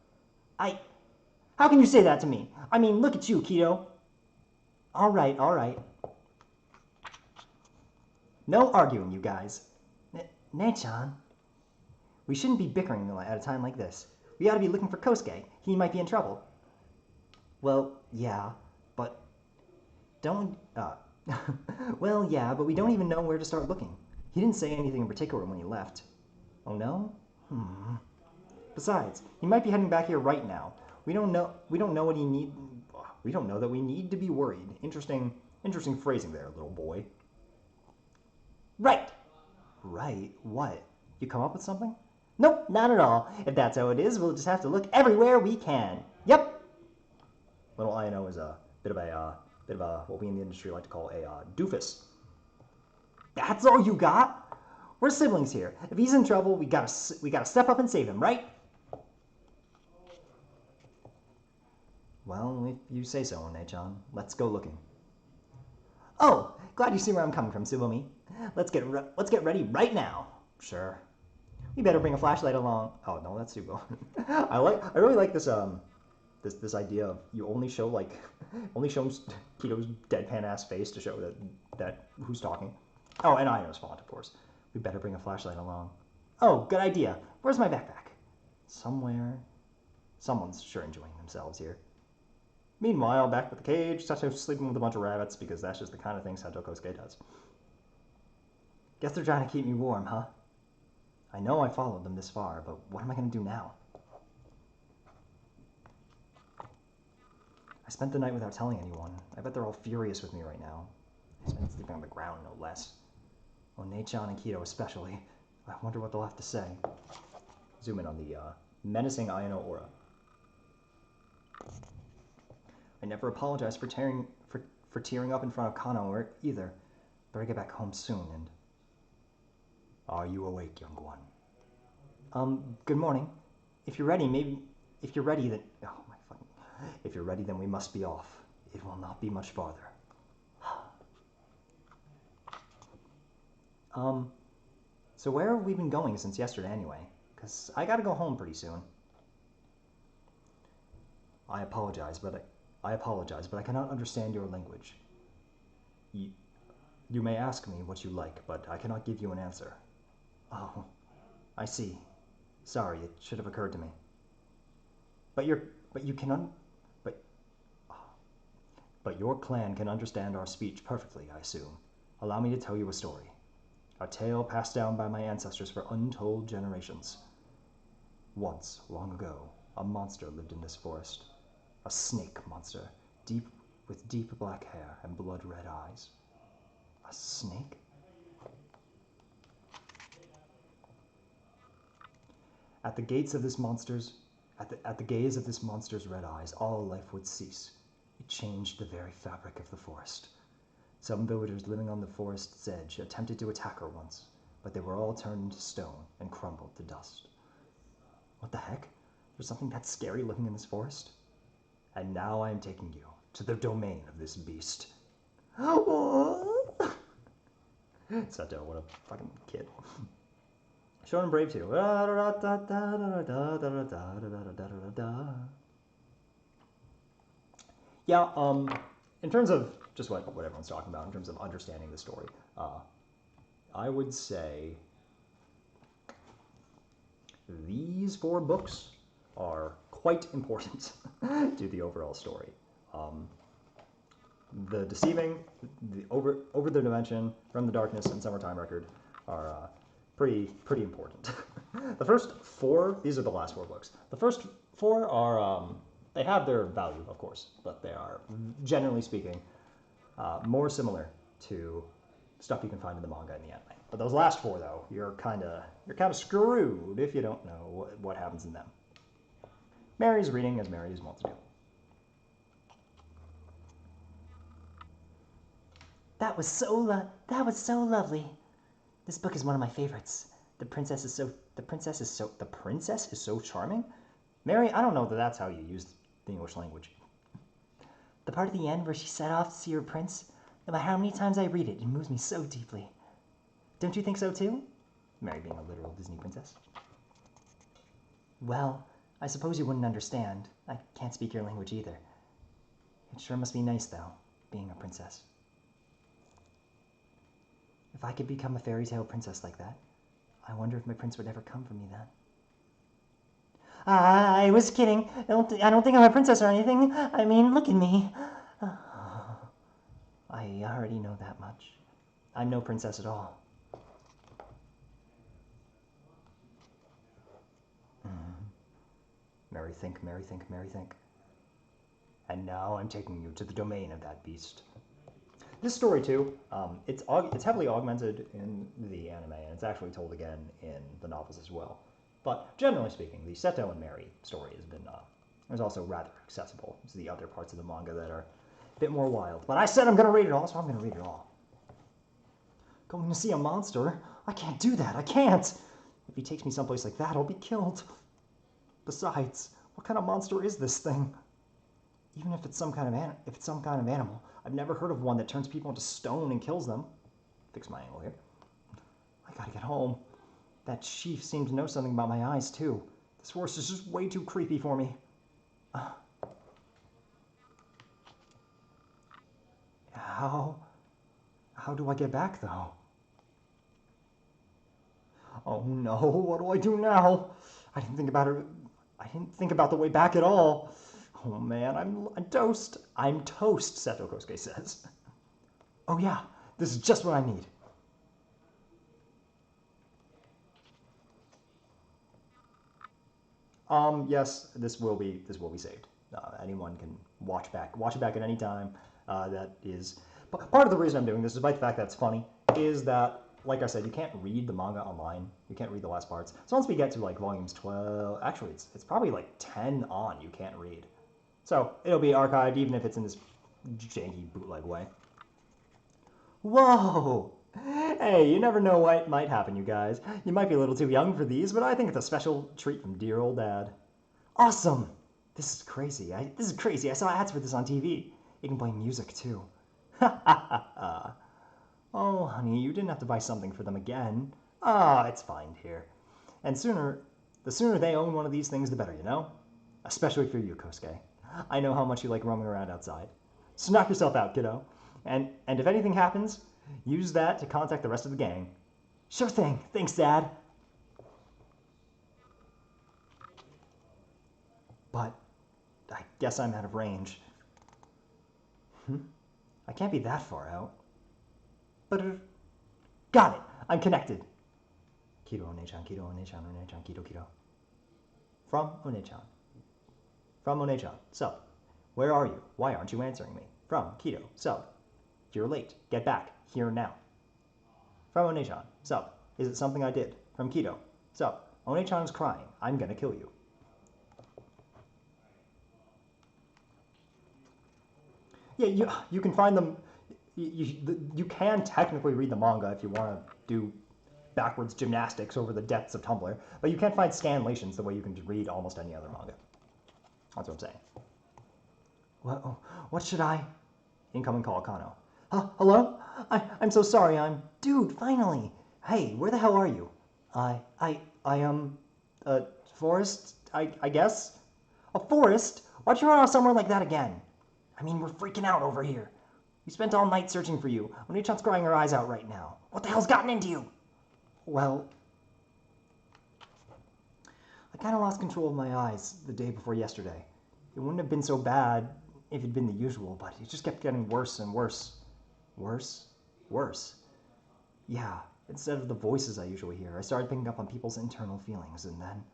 How can you say that to me? I mean, look at you, Kido. All right. No arguing, you guys. Ne-chan, we shouldn't be bickering at a time like this. We ought to be looking for Kosuke. He might be in trouble. Well, yeah, but don't... well, yeah, but we don't even know where to start looking. He didn't say anything in particular when he left. Oh, no? Besides, he might be heading back here right now. We don't know what he need... We don't know that we need to be worried. Interesting phrasing there, little boy. Right! Right? What? You come up with something? Nope, not at all. If that's how it is, we'll just have to look everywhere we can. Yep! Little Ino is a bit of a what we in the industry like to call a doofus. That's all you got? We're siblings here. If he's in trouble, we gotta step up and save him, right? Well, if you say so, One-chan. Let's go looking. Oh, glad you see where I'm coming from, Tsubumi. Let's get ready right now. Sure. We better bring a flashlight along. Oh no, that's Subo. I really like this this idea of you only show Kido's deadpan ass face to show that who's talking. Oh, and Ino's font, of course. We better bring a flashlight along. Oh, good idea. Where's my backpack? Somewhere. Someone's sure enjoying themselves here. Meanwhile, back with the cage, Seto's sleeping with a bunch of rabbits because that's just the kind of thing Seto Kosuke does. Guess they're trying to keep me warm, huh? I know I followed them this far, but what am I going to do now? I spent the night without telling anyone. I bet they're all furious with me right now. I spent sleeping on the ground, no less. One-chan and Kido especially. I wonder what they'll have to say. Zoom in on the menacing Ino aura. I never apologized for tearing up in front of Kano either. Better get back home soon and... Are you awake, young one? Good morning. If you're ready, then... Oh, my fucking... If you're ready, then we must be off. It will not be much farther. So where have we been going since yesterday anyway? Because I gotta go home pretty soon. I apologize, but I cannot understand your language. You may ask me what you like, but I cannot give you an answer. Oh, I see. Sorry, it should have occurred to me. But you cannot, but your clan can understand our speech perfectly, I assume. Allow me to tell you a story. A tale passed down by my ancestors for untold generations. Once, long ago, a monster lived in this forest. A snake monster, with deep black hair and blood-red eyes. A snake? At the gaze of this monster's red eyes, all life would cease. It changed the very fabric of the forest. Some villagers living on the forest's edge attempted to attack her once, but they were all turned into stone and crumbled to dust. What the heck? There's something that scary living in this forest? And now I am taking you to the domain of this beast. Seto, what a fucking kid. Shonen Brave too. Yeah, in terms of just what everyone's talking about, in terms of understanding the story, I would say these 4 books are quite important to the overall story. The Deceiving, the Over the Dimension, From the Darkness, and Summertime Record are pretty important. The first 4, these are the last 4 books. The first 4 are, they have their value, of course, but they are, generally speaking, more similar to stuff you can find in the manga and the anime. But those last 4, though, you're kind of screwed if you don't know what happens in them. Mary's reading as Mary is wont to do. That was so lovely. This book is one of my favorites. The princess is so charming. Mary, I don't know that that's how you use the English language. The part at the end where she set off to see her prince, no matter how many times I read it, it moves me so deeply. Don't you think so too? Mary being a literal Disney princess. Well, I suppose you wouldn't understand. I can't speak your language either. It sure must be nice, though, being a princess. If I could become a fairy tale princess like that, I wonder if my prince would ever come for me then. I was kidding. I don't think I'm a princess or anything. I mean, look at me. I already know that much. I'm no princess at all. Mary, think, Mary, think, Mary, think. And now I'm taking you to the domain of that beast. This story, too, it's heavily augmented in the anime, and it's actually told again in the novels as well. But generally speaking, the Seto and Mary story has been is also rather accessible to the other parts of the manga that are a bit more wild. But I said I'm going to read it all, so I'm going to read it all. Going to see a monster? I can't do that. I can't. If he takes me someplace like that, I'll be killed. Besides, what kind of monster is this thing? Even if it's some kind of animal, I've never heard of one that turns people into stone and kills them. Fix my angle here. I gotta get home. That chief seemed to know something about my eyes, too. This forest is just way too creepy for me. How do I get back, though? Oh no, what do I do now? I didn't think about it. I didn't think about the way back at all. Oh man, I'm toast. I'm toast, Seto Kosuke says. Oh yeah, this is just what I need. Yes, this will be saved. Anyone can watch it back at any time. That is part of the reason I'm doing this, despite the fact that it's funny, is that, like I said, you can't read the manga online. You can't read the last parts. So once we get to like volumes 12, actually it's probably like 10 on, you can't read. So it'll be archived, even if it's in this janky bootleg way. Whoa! Hey, you never know what might happen, you guys. You might be a little too young for these, but I think it's a special treat from dear old Dad. Awesome! This is crazy. I saw ads for this on TV. You can play music, too. Ha ha ha ha. Oh, honey, you didn't have to buy something for them again. Ah, it's fine, dear. And the sooner they own one of these things, the better, you know? Especially for you, Kosuke. I know how much you like roaming around outside. So knock yourself out, kiddo. And if anything happens, use that to contact the rest of the gang. Sure thing. Thanks, Dad. But I guess I'm out of range. I can't be that far out. But got it. I'm connected. Kido One-chan, Kido One-chan, One-chan, Kido Kido. From One-chan. From One-chan. Sup? Where are you? Why aren't you answering me? From Kido. Sup? You're late. Get back. Here now. From One-chan. Sup? Is it something I did? From Kido. Sup? One-chan's crying. I'm gonna kill you. Yeah, you can find them. You can technically read the manga if you want to do backwards gymnastics over the depths of Tumblr, but you can't find scanlations the way you can read almost any other manga. That's what I'm saying. What should I? Incoming call, Kano. Hello? I'm so sorry. Dude, finally. Hey, where the hell are you? I am forest. I guess. A forest? Why'd you run off somewhere like that again? I mean, we're freaking out over here. We spent all night searching for you. Oni-chan's crying her eyes out right now. What the hell's gotten into you? Well, I kind of lost control of my eyes the day before yesterday. It wouldn't have been so bad if it'd been the usual, but it just kept getting worse and worse. Worse? Worse. Yeah, instead of the voices I usually hear, I started picking up on people's internal feelings, and then...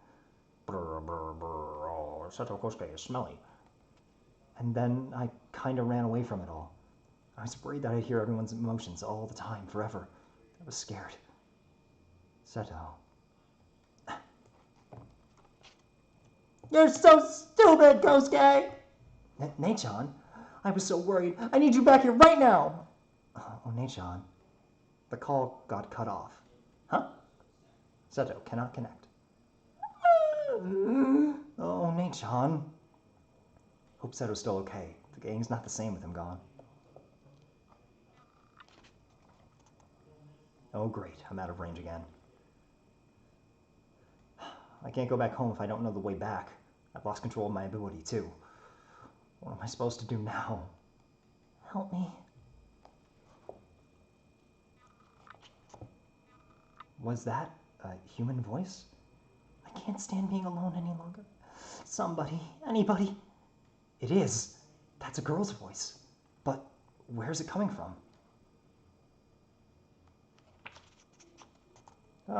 Brr, brr, brr, oh, Seto Kosuke is smelly. And then I kind of ran away from it all. I was worried that I'd hear everyone's emotions all the time, forever. I was scared. Seto. You're so stupid, Kosuke! Ne-chan, I was so worried. I need you back here right now! Oh, Ne-chan. The call got cut off. Huh? Seto cannot connect. Oh, Ne-chan. Hope Seto's still okay. The gang's not the same with him gone. Oh great, I'm out of range again. I can't go back home if I don't know the way back. I've lost control of my ability too. What am I supposed to do now? Help me. Was that a human voice? I can't stand being alone any longer. Somebody, anybody. It is. That's a girl's voice. But where's it coming from? You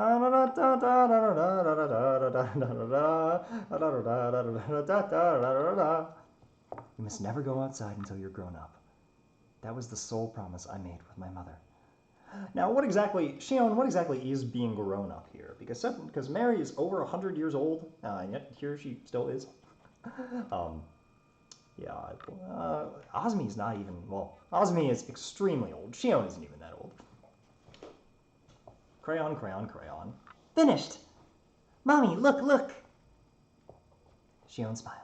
must never go outside until you're grown up. That was the sole promise I made with my mother. Now, what exactly is being grown up here? Because Mary is over 100 years old, and yet here she still is. Azmi's not even, well, Azmi is extremely old. Shion isn't even that old. Crayon, crayon, crayon. Finished! Mommy, look, look! Shion smiled.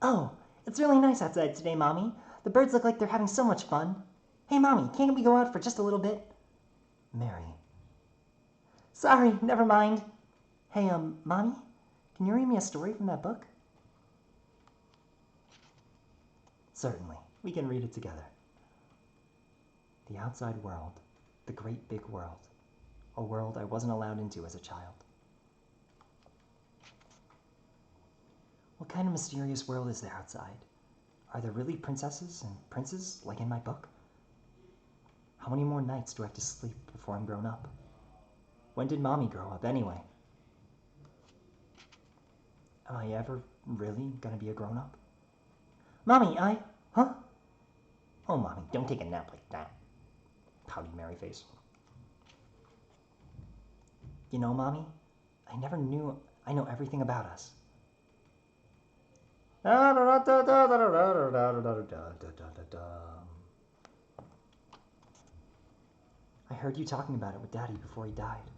Oh, it's really nice outside today, Mommy. The birds look like they're having so much fun. Hey, Mommy, can't we go out for just a little bit? Mary. Sorry, never mind. Hey, Mommy, can you read me a story from that book? Certainly. We can read it together. The outside world. The great big world. A world I wasn't allowed into as a child. What kind of mysterious world is there outside? Are there really princesses and princes like in my book? How many more nights do I have to sleep before I'm grown up? When did Mommy grow up anyway? Am I ever really gonna be a grown-up? Mommy, Huh? Oh, Mommy, don't take a nap like that. Pouty Mary face. You know, Mommy, I never knew I know everything about us. I heard you talking about it with Daddy before he died.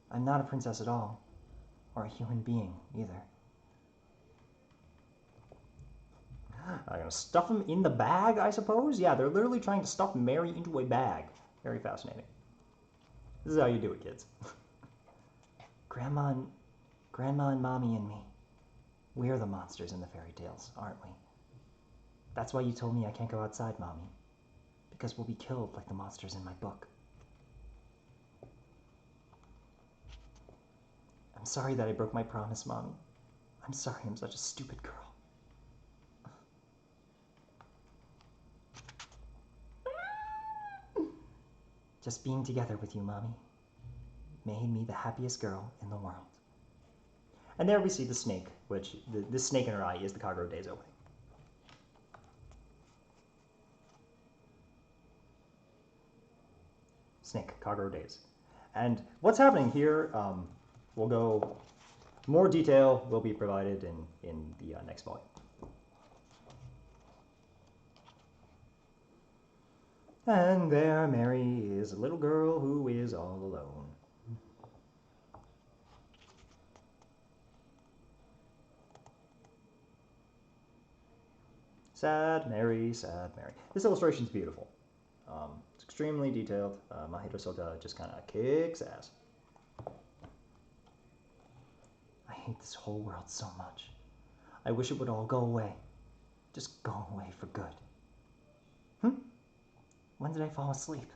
I'm not a princess at all, or a human being either. I'm gonna gonna stuff him in the bag, I suppose? Yeah, they're literally trying to stuff Mary into a bag. Very fascinating. This is how you do it, kids. Grandma and Mommy and me. We're the monsters in the fairy tales, aren't we? That's why you told me I can't go outside, Mommy. Because we'll be killed like the monsters in my book. I'm sorry that I broke my promise, Mommy. I'm sorry I'm such a stupid girl. Just being together with you, Mommy, made me the happiest girl in the world. And there we see the snake, which this snake in her eye is the Kagero Days opening. Snake, Kagero Days. And what's happening here, we'll go, more detail will be provided in the next volume. And there Mary is a little girl who is all alone. Sad Mary, sad Mary. This illustration is beautiful. It's extremely detailed. Mahito Sota just kind of kicks ass. I hate this whole world so much. I wish it would all go away. Just go away for good. When did I fall asleep?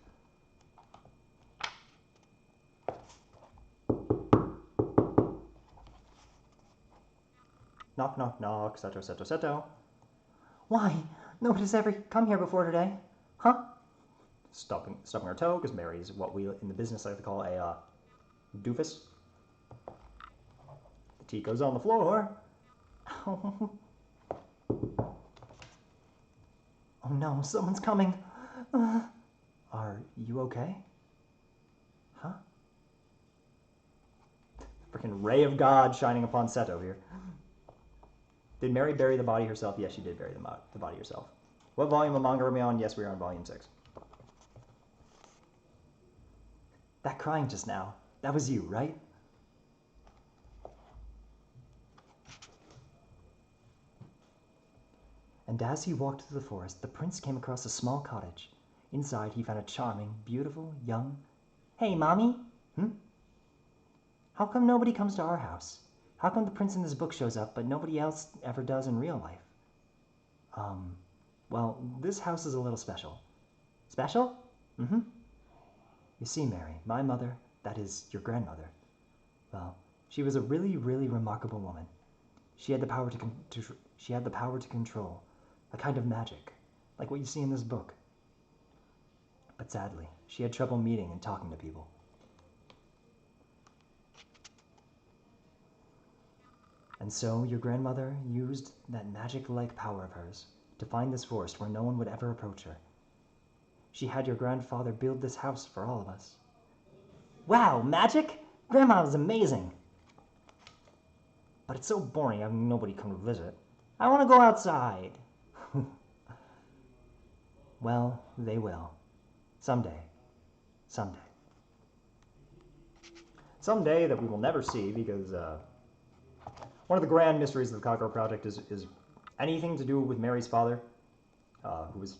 Knock, knock, knock. Seto, Seto, Seto. Why? Nobody's ever come here before today. Huh? Stubbing her toe, because Mary's what we in the business like to call a doofus. The tea goes on the floor. Oh. Oh no, someone's coming. Are you okay? Huh? Freaking ray of God shining upon Seto here. Did Mary bury the body herself? Yes, she did bury the body herself. What volume of manga are we on? Yes, we are on volume 6. That crying just now, that was you, right? And as he walked through the forest, the prince came across a small cottage. Inside, he found a charming, beautiful, young... Hey, Mommy? How come nobody comes to our house? How come the prince in this book shows up, but nobody else ever does in real life? Well, this house is a little special. Special? You see, Mary, my mother, that is, your grandmother, well, she was a really, really remarkable woman. She had the power to control a kind of magic, like what you see in this book. But sadly, she had trouble meeting and talking to people. And so your grandmother used that magic-like power of hers to find this forest where no one would ever approach her. She had your grandfather build this house for all of us. Wow, magic? Grandma was amazing. But it's so boring having nobody come to visit. I want to go outside. Well, they will. Someday. Someday. Someday that we will never see, because one of the grand mysteries of the Kagero Project is anything to do with Mary's father, who was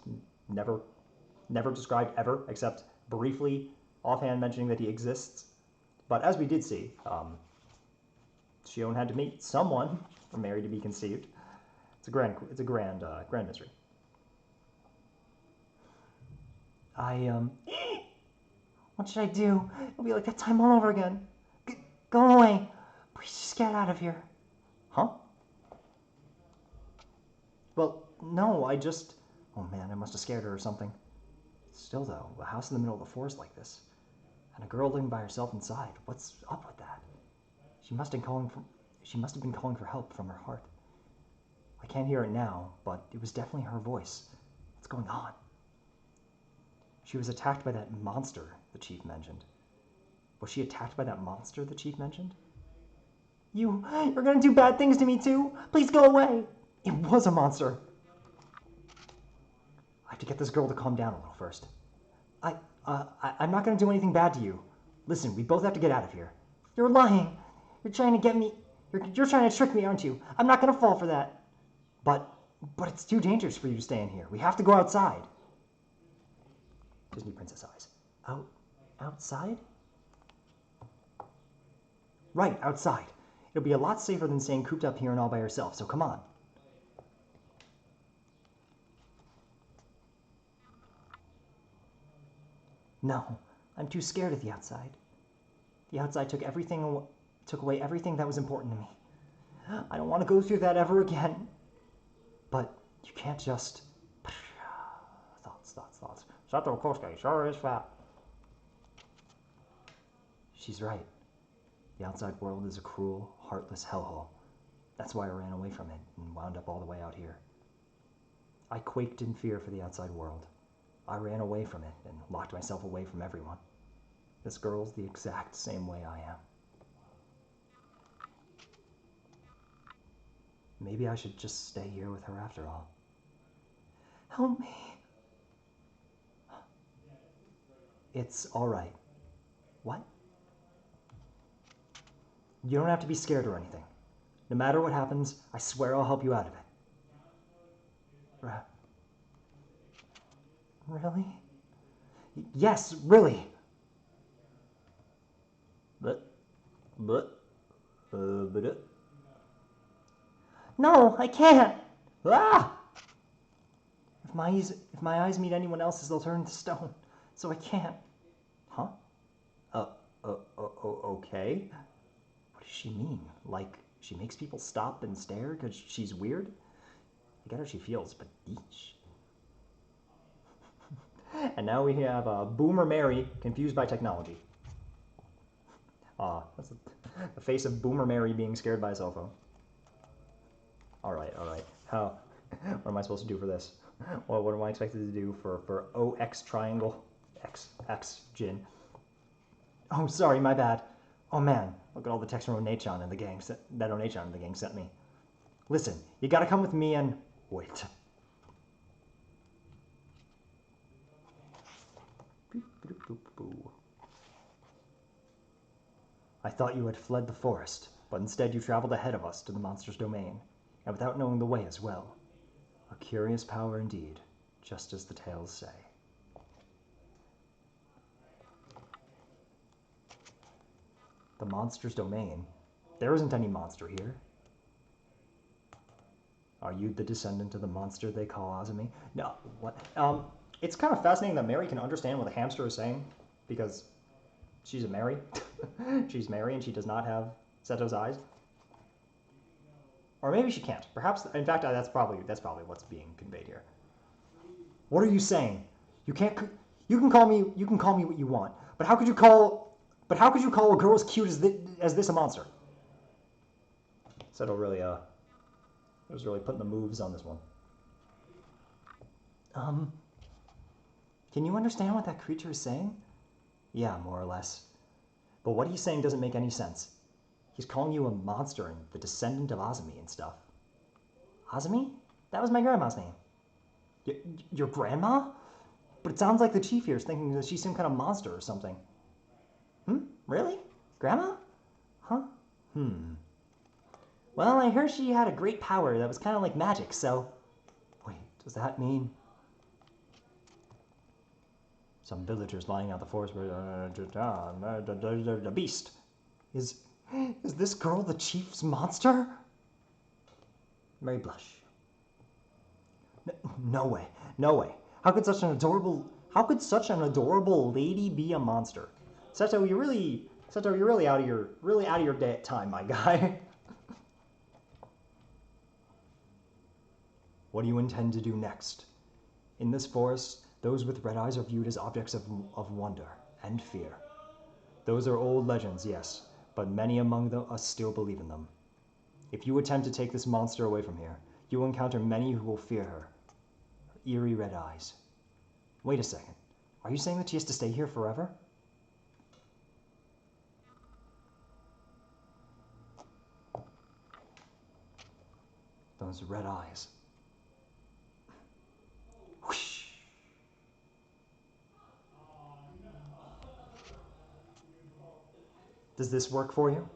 never described ever, except briefly, offhand mentioning that he exists. But as we did see, Shion had to meet someone for Mary to be conceived. It's a grand mystery. What should I do? It'll be like that time all over again. Go away. Please just get out of here. Huh? Well, no, oh man, I must have scared her or something. Still though, a house in the middle of the forest like this, and a girl living by herself inside, what's up with that? She must have been calling for help from her heart. I can't hear it now, but it was definitely her voice. What's going on? She was attacked by that monster the chief mentioned. Was she attacked by that monster the chief mentioned? You're gonna do bad things to me too? Please go away. It was a monster. I have to get this girl to calm down a little first. I'm not gonna do anything bad to you. Listen, we both have to get out of here. You're lying. You're trying to get me. You're trying to trick me, aren't you? I'm not gonna fall for that. But But it's too dangerous for you to stay in here. We have to go outside. Disney Princess eyes. Outside? Right, outside. It'll be a lot safer than staying cooped up here and all by yourself, so come on. No, I'm too scared of the outside. The outside took away everything that was important to me. I don't want to go through that ever again. But you can't just... Thoughts. Seto Kosuke sure is fat. She's right. The outside world is a cruel, heartless hellhole. That's why I ran away from it and wound up all the way out here. I quaked in fear for the outside world. I ran away from it and locked myself away from everyone. This girl's the exact same way I am. Maybe I should just stay here with her after all. Help me. It's all right. What? You don't have to be scared or anything. No matter what happens, I swear I'll help you out of it. Really? Yes, really. No, I can't. Ah! If my eyes meet anyone else's, they'll turn to stone. So I can't. Huh? Okay. What does she mean? Like, she makes people stop and stare because she's weird? I get how she feels, but eesh. And now we have Boomer Mary confused by technology. That's the face of Boomer Mary being scared by a cell phone. Alright. What am I supposed to do for this? Well, what am I expected to do for OX triangle? X Jin. Oh, sorry, my bad. Oh man, look at all the text from Onechan and the gang that Onechan and the gang sent me. Listen, you gotta come with me and... Wait. I thought you had fled the forest, but instead you traveled ahead of us to the monster's domain, and without knowing the way as well. A curious power indeed, just as the tales say. The monster's domain? There isn't any monster here. Are you the descendant of the monster they call Azumi? No, what? It's kind of fascinating that Mary can understand what the hamster is saying, because she's a Mary. She's Mary and she does not have Seto's eyes. Or maybe she can't. Perhaps, in fact, that's probably what's being conveyed here. What are you saying? You can call me what you want, but how could you call a girl as cute as this a monster? Seto really was really putting the moves on this one. Can you understand what that creature is saying? Yeah, more or less. But what he's saying doesn't make any sense. He's calling you a monster and the descendant of Azumi and stuff. Azumi? That was my grandma's name. Your grandma? But it sounds like the chief here is thinking that she's some kind of monster or something. Really? Grandma? Huh? Well, I heard she had a great power that was kind of like magic, so... Wait, does that mean... Some villagers lying out the forest were... the beast. Is this girl the chief's monster? Mary blush. No way. How could such an adorable lady be a monster? Seto, you're really out of your time, my guy. What do you intend to do next? In this forest, those with red eyes are viewed as objects of wonder and fear. Those are old legends, yes, but many among us still believe in them. If you attempt to take this monster away from here, you will encounter many who will fear her. Her eerie red eyes. Wait a second. Are you saying that she has to stay here forever? Those red eyes. Whoosh. Does this work for you?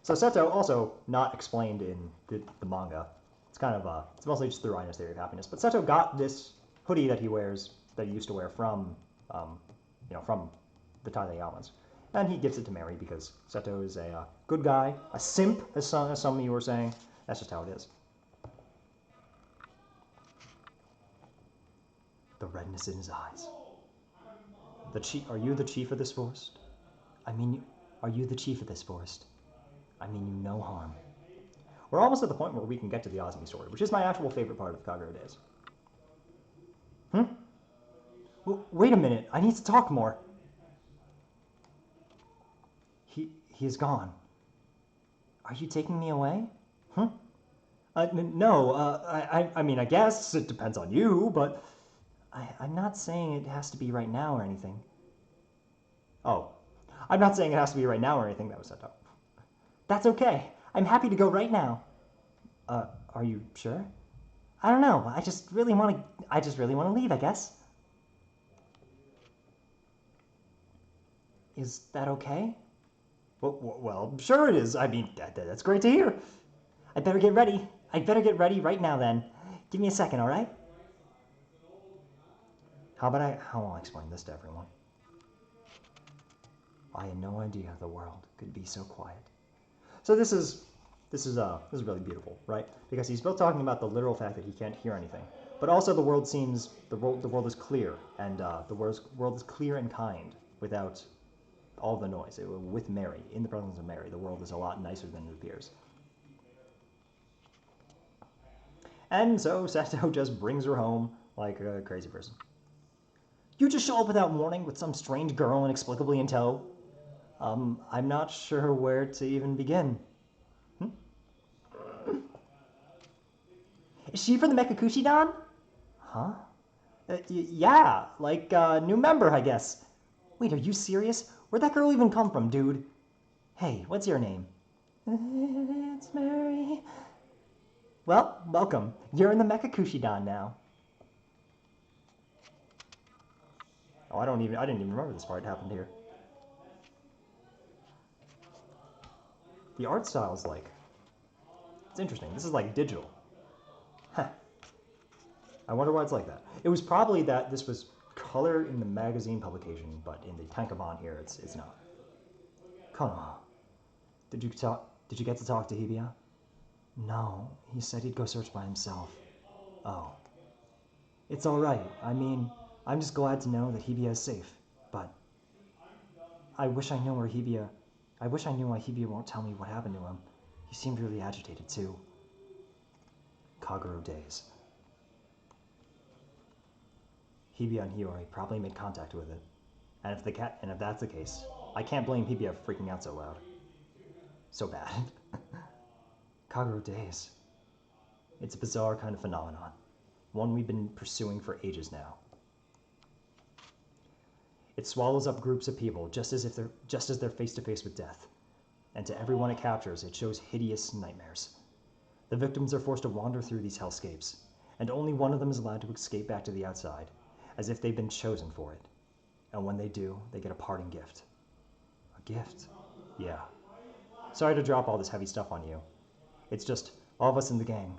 So Seto, also not explained in the manga, It's kind of it's mostly just the Rhino's theory of happiness. But Seto got this hoodie that he wears, that he used to wear from, from the Tadayamas. And he gives it to Mary because Seto is a good guy, a simp, as some of you were saying. That's just how it is. The redness in his eyes. Are you the chief of this forest? I mean, are you the chief of this forest? I mean you no harm. We're almost at the point where we can get to the Azumi story, which is my actual favorite part of Kagero Days. Wait a minute, I need to talk more. He's gone. Are you taking me away? No, I mean, I guess it depends on you, but I'm not saying it has to be right now or anything. Oh, I'm not saying it has to be right now or anything, that was Seto. That's okay. I'm happy to go right now. Are you sure? I don't know. I just really want to leave, I guess. Is that okay? Well, sure it is. I mean, that's great to hear. I'd better get ready. I'd better get ready right now then. Give me a second, all right? How will I explain this to everyone? I had no idea the world could be so quiet. So this is really beautiful, right? Because he's both talking about the literal fact that he can't hear anything, but also the world is clear, and the world is clear and kind without all the noise. With Mary, in the presence of Mary, the world is a lot nicer than it appears. And so Seto just brings her home like a crazy person. You just show up without warning with some strange girl inexplicably in tow? I'm not sure where to even begin. Is she from the Mekakushi-dan? Huh? Yeah, like a new member, I guess. Wait, are you serious? Where'd that girl even come from, dude? Hey, what's your name? It's Mary. Well, welcome. You're in the Mekakushi-dan now. Oh, I didn't even remember this part happened here. The art style is it's interesting. This is like digital. Huh. I wonder why it's like that. It was probably that this was color in the magazine publication, but in the tankobon here, it's not. Konoa, did you get to talk to Hibiya? No, he said he'd go search by himself. Oh. It's alright. I mean, I'm just glad to know that Hibiya is safe, but I wish I knew why Hibiya won't tell me what happened to him. He seemed really agitated too. Kagero Days. Hibiya and Hiyori probably made contact with it. And if that's the case, I can't blame Hibiya for freaking out so loud. So bad. Kagero Days. It's a bizarre kind of phenomenon. One we've been pursuing for ages now. It swallows up groups of people just as they're face to face with death. And to everyone it captures, it shows hideous nightmares. The victims are forced to wander through these hellscapes, and only one of them is allowed to escape back to the outside, as if they've been chosen for it. And when they do, they get a parting gift. A gift? Yeah. Sorry to drop all this heavy stuff on you. It's just, all of us in the gang,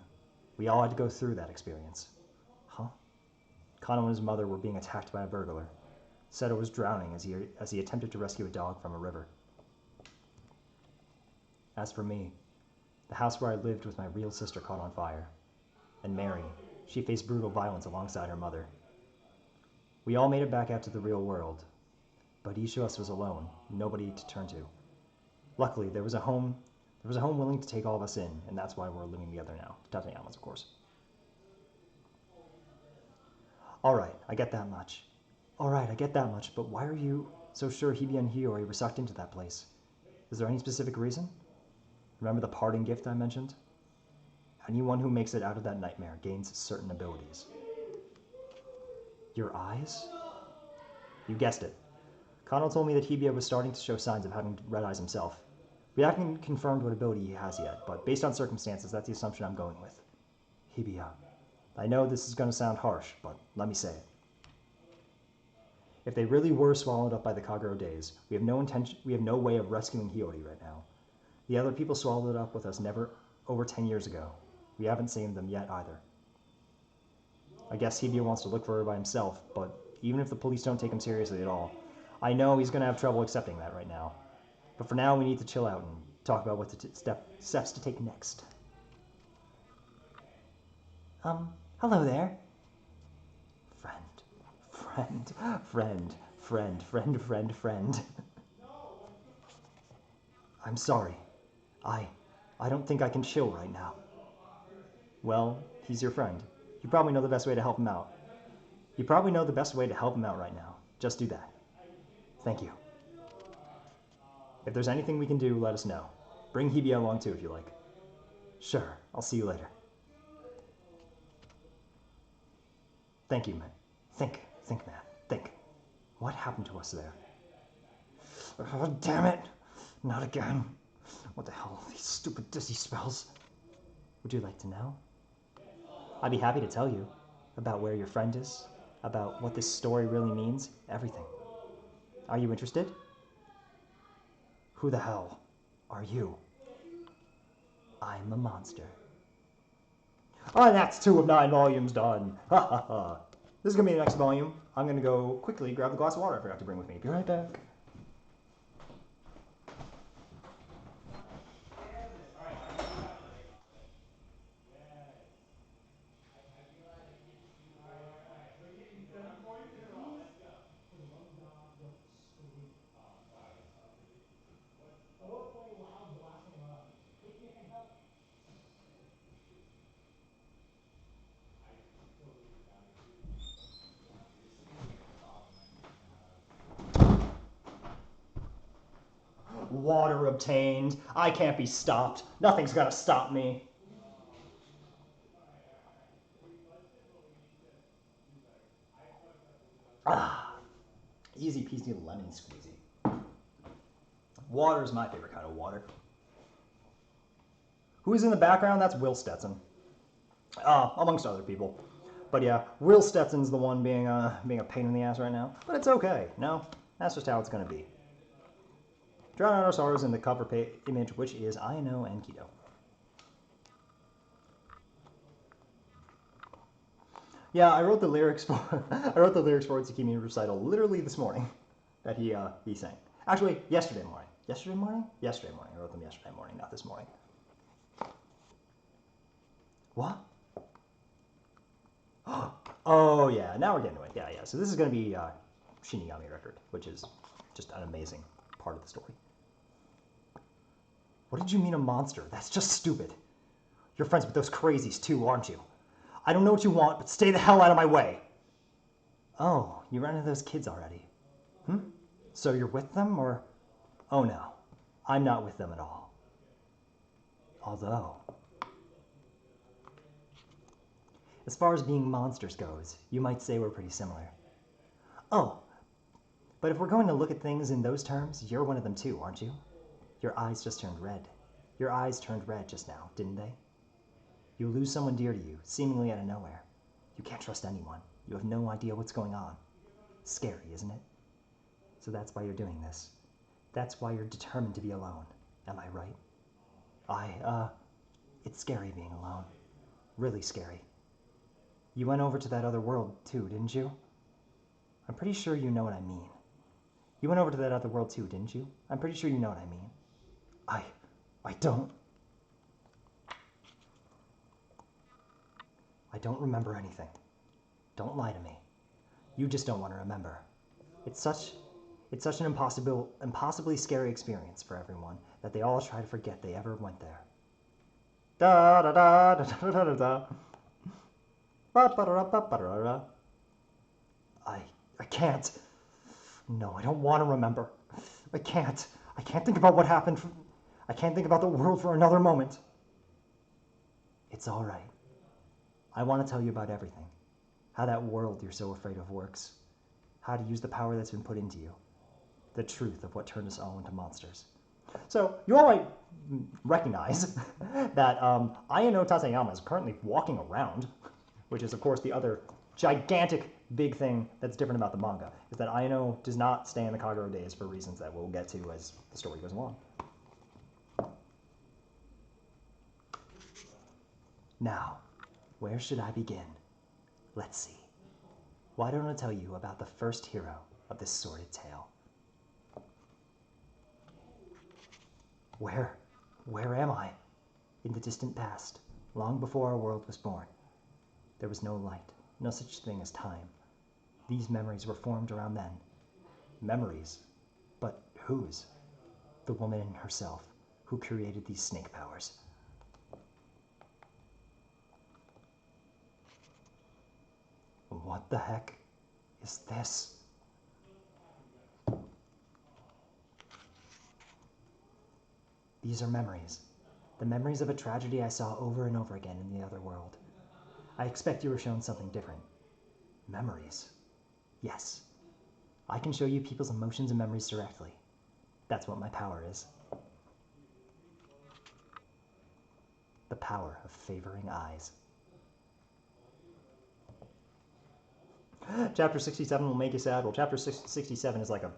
we all had to go through that experience. Huh? Kano and his mother were being attacked by a burglar. Seto was drowning as he attempted to rescue a dog from a river. As for me, the house where I lived with my real sister caught on fire. And Mary, she faced brutal violence alongside her mother. We all made it back out to the real world, but each of us was alone, nobody to turn to. Luckily, there was a home willing to take all of us in, and that's why we're living together now. Tatayamas, of course. Alright, I get that much. But why are you so sure Hibiya and Hiyori were sucked into that place? Is there any specific reason? Remember the parting gift I mentioned? Anyone who makes it out of that nightmare gains certain abilities. Your eyes? You guessed it. Kano told me that Hibiya was starting to show signs of having red eyes himself. We haven't confirmed what ability he has yet, but based on circumstances, that's the assumption I'm going with. Hibiya. I know this is going to sound harsh, but let me say it. If they really were swallowed up by the Kagero Days, we have no way of rescuing Hiyori right now. The other people swallowed it up with us over 10 years ago. We haven't seen them yet either. I guess Hibiya wants to look for her by himself, but even if the police don't take him seriously at all, I know he's going to have trouble accepting that right now. But for now, we need to chill out and talk about what steps to take next. Hello there. Friend. I'm sorry. I don't think I can chill right now. Well, he's your friend. You probably know the best way to help him out. Right now. Just do that. Thank you. If there's anything we can do, let us know. Bring Hibiya along too if you like. Sure, I'll see you later. Thank you, man. Think, man. Think. What happened to us there? Oh, damn it! Not again. What the hell are these stupid dizzy spells? Would you like to know? I'd be happy to tell you about where your friend is, about what this story really means, everything. Are you interested? Who the hell are you? I'm a monster. Oh, that's 2 of 9 volumes done. Ha ha ha. This is going to be the next volume. I'm going to go quickly grab the glass of water I forgot to bring with me. Be right back. Water obtained. I can't be stopped. Nothing's gonna stop me. Easy peasy lemon squeezy. Water is my favorite kind of water. Who's in the background? That's Will Stetson. Amongst other people. But yeah, Will Stetson's the one being a pain in the ass right now. But it's okay. No, that's just how it's gonna be. Drown out our sorrows in the cover image, which is Ayano and Kido. Yeah, I wrote the lyrics for Tsukimi's recital literally this morning that he sang. Actually, yesterday morning. Yesterday morning. I wrote them yesterday morning, not this morning. What? Oh yeah, now we're getting to it. Yeah. So this is gonna be Shinigami record, which is just an amazing part of the story. What did you mean a monster? That's just stupid. You're friends with those crazies too, aren't you? I don't know what you want, but stay the hell out of my way. Oh, you ran into those kids already. So you're with them, or? Oh no, I'm not with them at all. Although, as far as being monsters goes, you might say we're pretty similar. Oh, but if we're going to look at things in those terms, you're one of them too, aren't you? Your eyes just turned red. Your eyes turned red just now, didn't they? You lose someone dear to you, seemingly out of nowhere. You can't trust anyone. You have no idea what's going on. Scary, isn't it? So that's why you're doing this. That's why you're determined to be alone. Am I right? It's scary being alone. Really scary. You went over to that other world too, didn't you? I'm pretty sure you know what I mean. You went over to that other world too, didn't you? I'm pretty sure you know what I mean. I don't remember anything. Don't lie to me. You just don't want to remember. It's such an impossibly scary experience for everyone that they all try to forget they ever went there. Da da da da da da da da. Ba ba da ba ba da da. I can't. No, I don't want to remember. I can't think about what happened. I can't think about the world for another moment. It's all right. I want to tell you about everything. How that world you're so afraid of works. How to use the power that's been put into you. The truth of what turned us all into monsters. So, you all might recognize that Ayano Tateyama is currently walking around, which is, of course, the other gigantic big thing that's different about the manga, is that Ayano does not stay in the Kagero Days for reasons that we'll get to as the story goes along. Now, where should I begin? Let's see. Why don't I tell you about the first hero of this sordid tale? Where am I? In the distant past, long before our world was born. There was no light, no such thing as time. These memories were formed around then. Memories? But whose? The woman herself, who created these snake powers. What the heck is this? These are memories. The memories of a tragedy I saw over and over again in the other world. I expect you were shown something different. Memories. Yes. I can show you people's emotions and memories directly. That's what my power is. The power of favoring eyes. Chapter 67 will make you sad. Well, chapter 67 is like a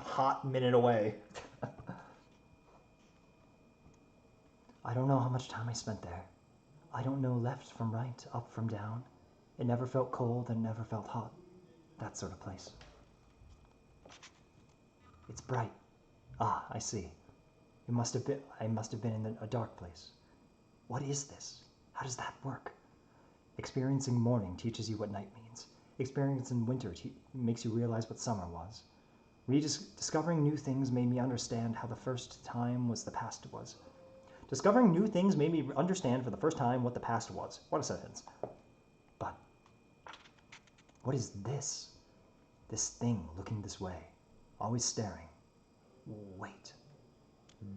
hot minute away. I don't know how much time I spent there. I don't know left from right, up from down. It never felt cold and never felt hot. That sort of place. It's bright. Ah, I see. I must have been in a dark place. What is this? How does that work? Experiencing morning teaches you what night means. Experiencing winter makes you realize what summer was. Discovering new things made me understand how the first time was the past was. Discovering new things made me understand for the first time what the past was. What a sentence. But what is this? This thing looking this way, always staring. Wait,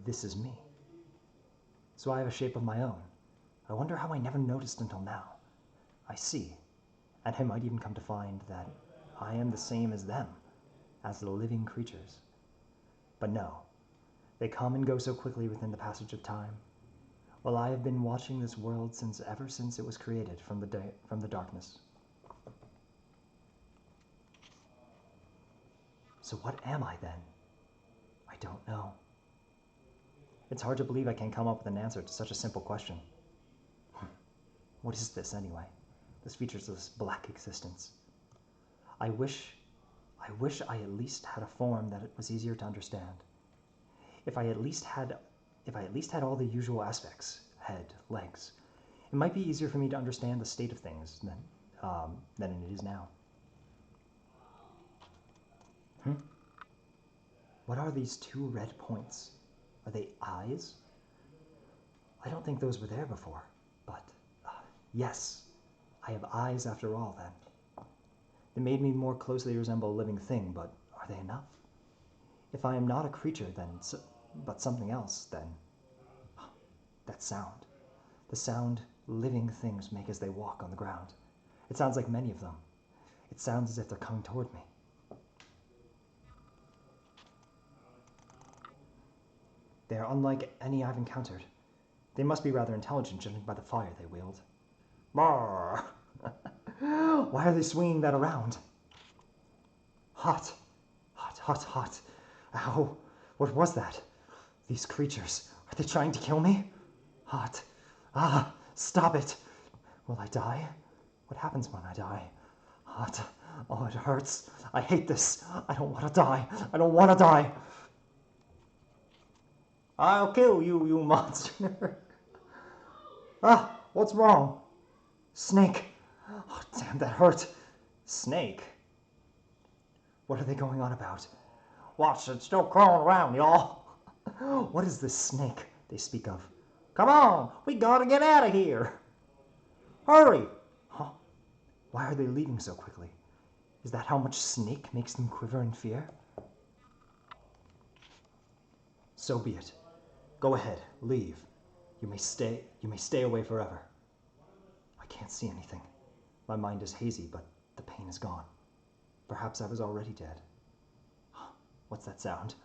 this is me. So I have a shape of my own. I wonder how I never noticed until now. I see, and I might even come to find that I am the same as them, as the living creatures. But no, they come and go so quickly within the passage of time. Well, I have been watching this world ever since it was created from the darkness. So what am I then? I don't know. It's hard to believe I can't come up with an answer to such a simple question. What is this anyway? This features this black existence. I wish I at least had a form that it was easier to understand. If I at least had all the usual aspects, head, legs, it might be easier for me to understand the state of things than it is now. What are these two red points? Are they eyes? I don't think those were there before, but yes, I have eyes after all then. They made me more closely resemble a living thing, but are they enough? If I am not a creature but something else, then that sound. The sound living things make as they walk on the ground. It sounds like many of them. It sounds as if they're coming toward me. They are unlike any I've encountered. They must be rather intelligent, judging by the fire they wield. Brrr! Why are they swinging that around? Hot. Hot, hot, hot. Ow. What was that? These creatures. Are they trying to kill me? Hot. Ah, stop it. Will I die? What happens when I die? Hot. Oh, it hurts. I hate this. I don't want to die. I don't want to die. I'll kill you, you monster. Ah, what's wrong? Snake. Oh, damn, that hurt. Snake? What are they going on about? Watch, it's still crawling around, y'all. What is this snake they speak of? Come on, we gotta get out of here. Hurry. Huh? Why are they leaving so quickly? Is that how much snake makes them quiver in fear? So be it. Go ahead, leave. You may stay away forever. I can't see anything. My mind is hazy, but the pain is gone. Perhaps I was already dead. What's that sound?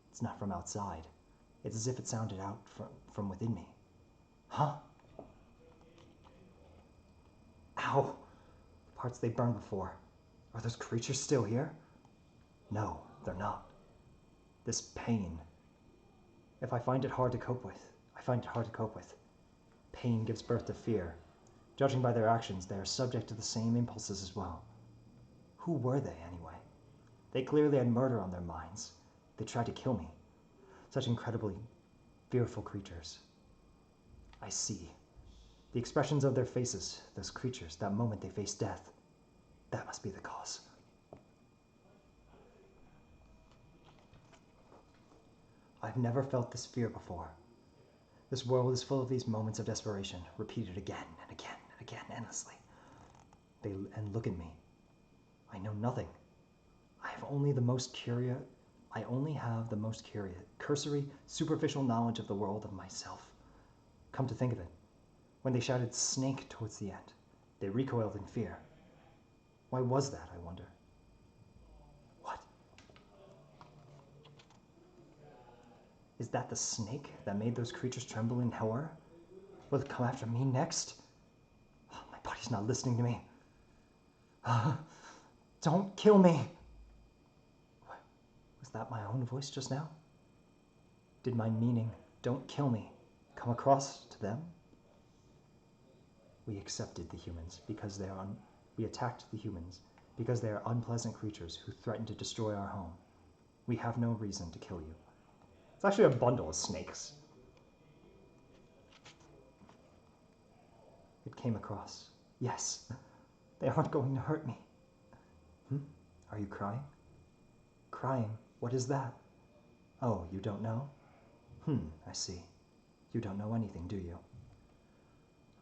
It's not from outside. It's as if it sounded out from within me. Huh? Ow! The parts they burned before. Are those creatures still here? No, they're not. This pain. If I find it hard to cope with, I find it hard to cope with. Pain gives birth to fear. Judging by their actions, they are subject to the same impulses as well. Who were they, anyway? They clearly had murder on their minds. They tried to kill me. Such incredibly fearful creatures. I see. The expressions of their faces, those creatures, that moment they face death. That must be the cause. I've never felt this fear before. This world is full of these moments of desperation, repeated again and again and again, endlessly. And look at me. I know nothing. I only have the most cursory, superficial knowledge of the world of myself. Come to think of it, when they shouted snake towards the end, they recoiled in fear. Why was that, I wonder? What? Is that the snake that made those creatures tremble in horror? Will it come after me next? Oh, my body's not listening to me. Don't kill me. Was that my own voice just now? Did my meaning, don't kill me, come across to them? We accepted the humans because we attacked the humans because they are unpleasant creatures who threaten to destroy our home. We have no reason to kill you. It's actually a bundle of snakes. It came across. Yes, they aren't going to hurt me. Are you crying? Crying? What is that? Oh, you don't know? I see. You don't know anything, do you?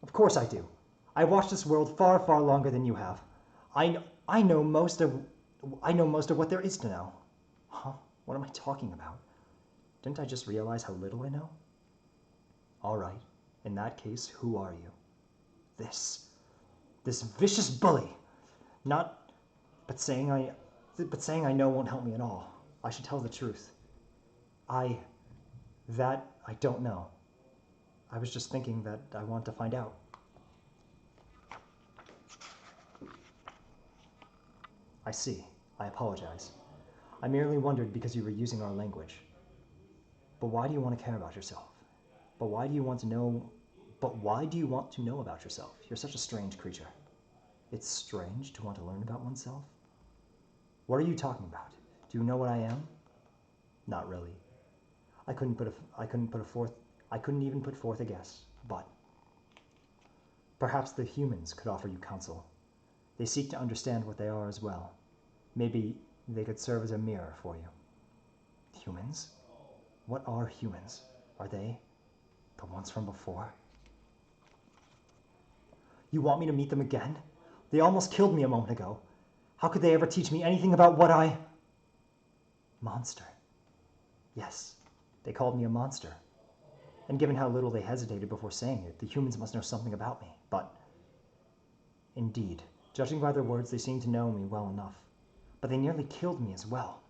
Of course I do. I've watched this world far, far longer than you have. I know most of what there is to know. Huh? What am I talking about? Didn't I just realize how little I know? All right. In that case, who are you? This vicious bully. But saying I know won't help me at all. I should tell the truth. I don't know. I was just thinking that I want to find out. I see. I apologize. I merely wondered because you were using our language. But why do you want to care about yourself? But why do you want to know about yourself? You're such a strange creature. It's strange to want to learn about oneself? What are you talking about? Do you know what I am? Not really. I couldn't even put forth a guess, but perhaps the humans could offer you counsel. They seek to understand what they are as well. Maybe they could serve as a mirror for you. Humans? What are humans? Are they the ones from before? You want me to meet them again? They almost killed me a moment ago. How could they ever teach me anything about what I... Monster. Yes, they called me a monster. And given how little they hesitated before saying it, the humans must know something about me. But, indeed, judging by their words, they seem to know me well enough. But they nearly killed me as well.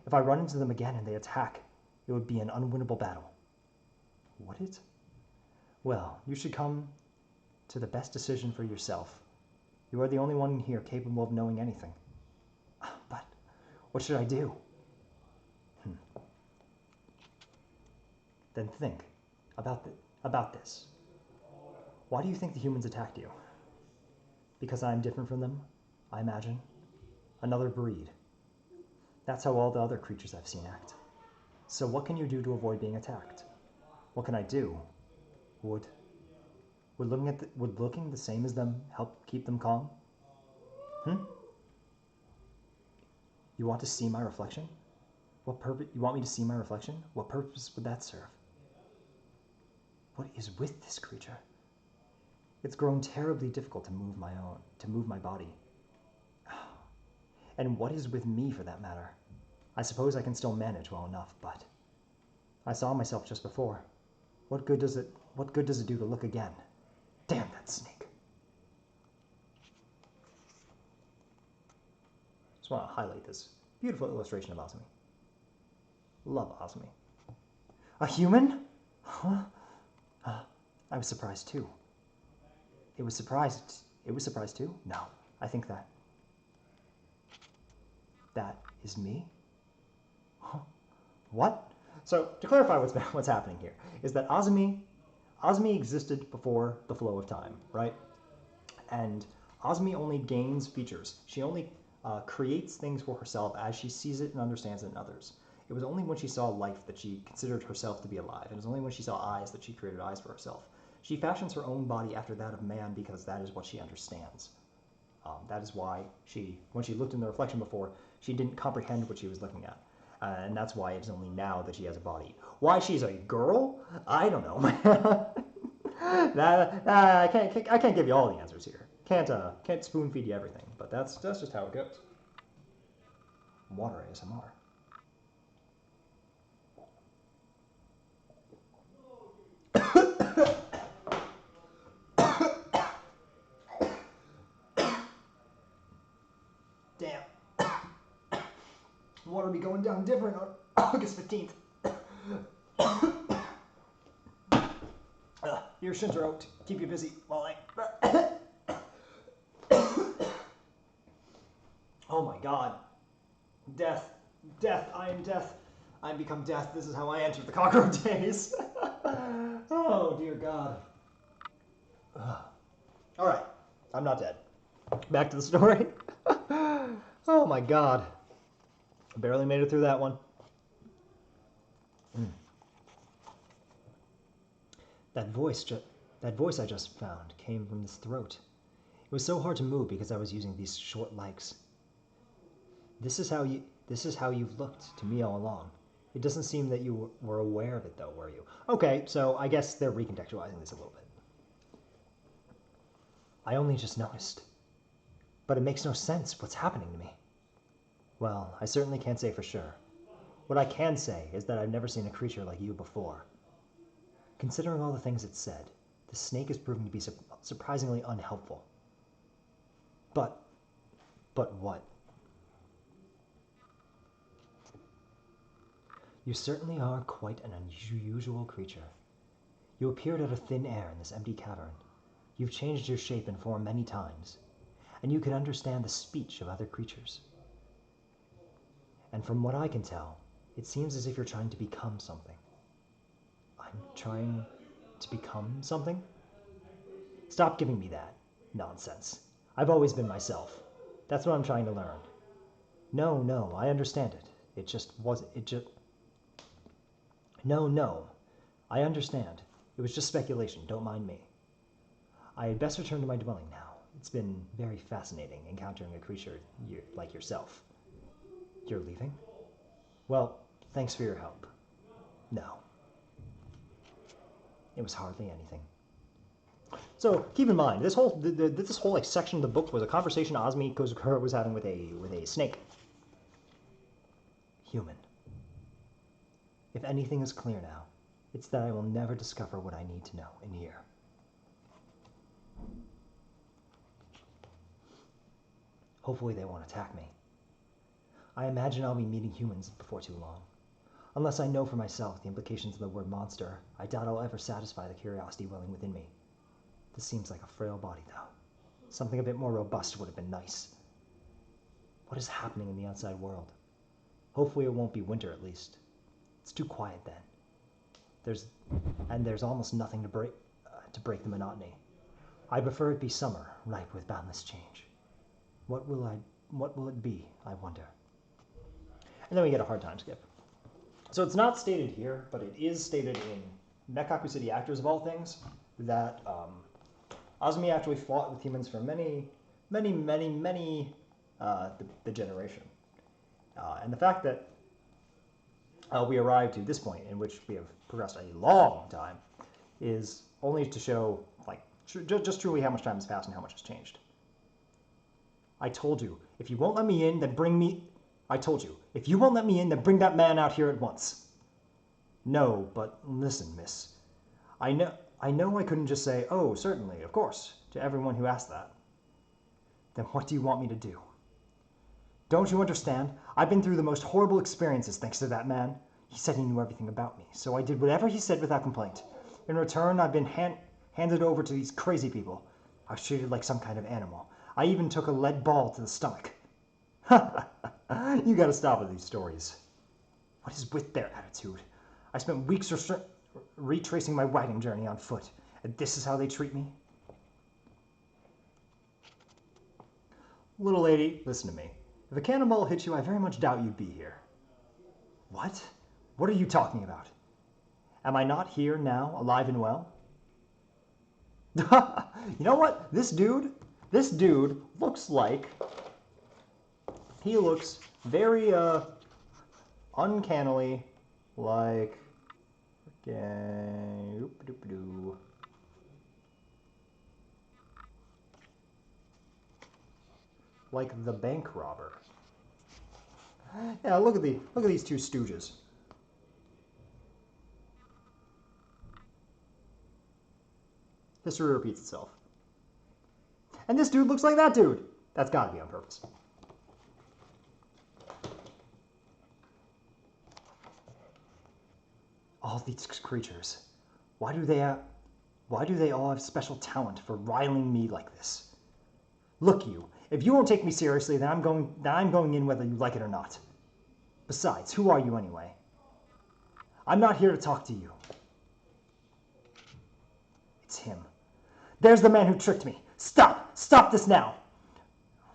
If I run into them again and they attack, it would be an unwinnable battle. Would it? Well, you should come to the best decision for yourself. You are the only one here capable of knowing anything. But what should I do? Then think about this. Why do you think the humans attacked you? Because I am different from them, I imagine. Another breed. That's how all the other creatures I've seen act. So what can you do to avoid being attacked? What can I do? Would looking the same as them help keep them calm? You want to see my reflection? You want me to see my reflection? What purpose would that serve? What is with this creature? It's grown terribly difficult to move my body. And what is with me, for that matter? I suppose I can still manage well enough, but I saw myself just before. What good does it do to look again? Damn that snake. Just want to highlight this beautiful illustration of Asumi. Love Asumi. A human? Huh? I was surprised too. It was surprised too? No, I think that is me? Huh? What? So, to clarify what's happening here, is that Azumi Azumi existed before the flow of time, right? And Azumi only gains features. She only creates things for herself as she sees it and understands it in others. It was only when she saw life that she considered herself to be alive. It was only when she saw eyes that she created eyes for herself. She fashions her own body after that of man because that is what she understands. That is why when she looked in the reflection before, she didn't comprehend what she was looking at. And that's why it's only now that she has a body. Why she's a girl? I don't know. I can't give you all the answers here. Can't spoon feed you everything, but that's just how it goes. Water ASMR. Damn. Water be going down different on August 15th. Your shins are out. Keep you busy while I... Oh my god. Death. Death. I am death. I am become death. This is how I entered the Kagero Days. Oh dear god. Alright. I'm not dead. Back to the story. Oh my god. I barely made it through that one. That voice I just found came from this throat. It was so hard to move because I was using these short legs. This is how you've looked to me all along. It doesn't seem that you were aware of it though, were you? Okay, so I guess they're recontextualizing this a little bit. I only just noticed. But it makes no sense what's happening to me. Well, I certainly can't say for sure. What I can say is that I've never seen a creature like you before. Considering all the things it said, the snake is proving to be surprisingly unhelpful. But what? You certainly are quite an unusual creature. You appeared out of thin air in this empty cavern. You've changed your shape and form many times, and you can understand the speech of other creatures. And from what I can tell, it seems as if you're trying to become something. I'm trying to become something? Stop giving me that nonsense. I've always been myself. That's what I'm trying to learn. No, I understand it. No, I understand. It was just speculation, don't mind me. I had best return to my dwelling now. It's been very fascinating encountering a creature like yourself. You're leaving? Well, thanks for your help. No. It was hardly anything. So keep in mind, this whole like section of the book was a conversation Azumi Kozukura was having with a snake. Human. If anything is clear now, it's that I will never discover what I need to know in here. Hopefully they won't attack me. I imagine I'll be meeting humans before too long. Unless I know for myself the implications of the word monster, I doubt I'll ever satisfy the curiosity welling within me. This seems like a frail body, though. Something a bit more robust would have been nice. What is happening in the outside world? Hopefully it won't be winter, at least. It's too quiet then. There's almost nothing to break the monotony. I prefer it be summer, ripe with boundless change. What will it be, I wonder? And then we get a hard time skip. So it's not stated here, but it is stated in Makakucity Actors of all things that Azumi actually fought with humans for many the generation. And the fact that we arrived to this point in which we have progressed a long time is only to show just truly how much time has passed and how much has changed. I told you, if you won't let me in, then bring that man out here at once. No, but listen, miss. I know I couldn't just say, oh, certainly, of course, to everyone who asked that. Then what do you want me to do? Don't you understand? I've been through the most horrible experiences thanks to that man. He said he knew everything about me, so I did whatever he said without complaint. In return, I've been handed over to these crazy people. I was treated like some kind of animal. I even took a lead ball to the stomach. You gotta stop with these stories. What is with their attitude? I spent weeks retracing my wagon journey on foot. And this is how they treat me? Little lady, listen to me. If a cannonball hit you, I very much doubt you'd be here. What? What are you talking about? Am I not here now, alive and well? You know what? This dude looks like... He looks very, uncannily like... Like the bank robber. Yeah, look at these two stooges. History repeats itself. And this dude looks like that dude. That's gotta be on purpose. All these creatures. Why do they all have special talent for riling me like this? Look, you. If you won't take me seriously, then I'm going in whether you like it or not. Besides, who are you anyway? I'm not here to talk to you. It's him. There's the man who tricked me. Stop! Stop this now!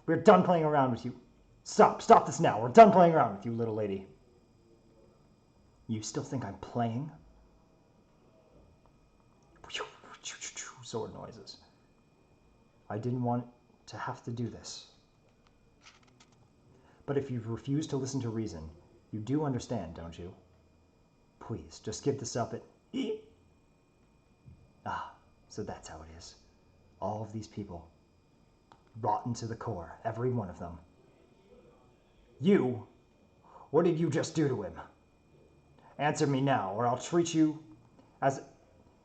We're done playing around with you. Stop this now. We're done playing around with you, little lady. You still think I'm playing? Sword noises. I didn't want to have to do this. But if you refuse to listen to reason, you do understand, don't you? Please, just give this up at... Ah, so that's how it is. All of these people. Rotten to the core, every one of them. You? What did you just do to him? Answer me now, or I'll treat you as...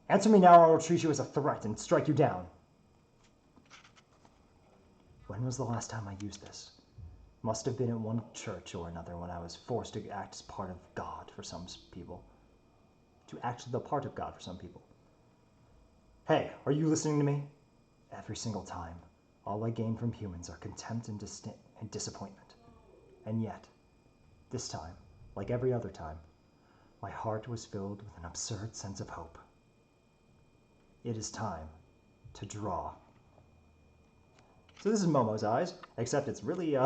Answer me now, or I'll treat you as a threat and strike you down. When was the last time I used this? Must have been at one church or another when I was forced to act as part of God for some people. To act the part of God for some people. Hey, are you listening to me? Every single time, all I gain from humans are contempt and disappointment. And yet, this time, like every other time, my heart was filled with an absurd sense of hope. It is time to draw. So this is Momo's eyes, except it's really,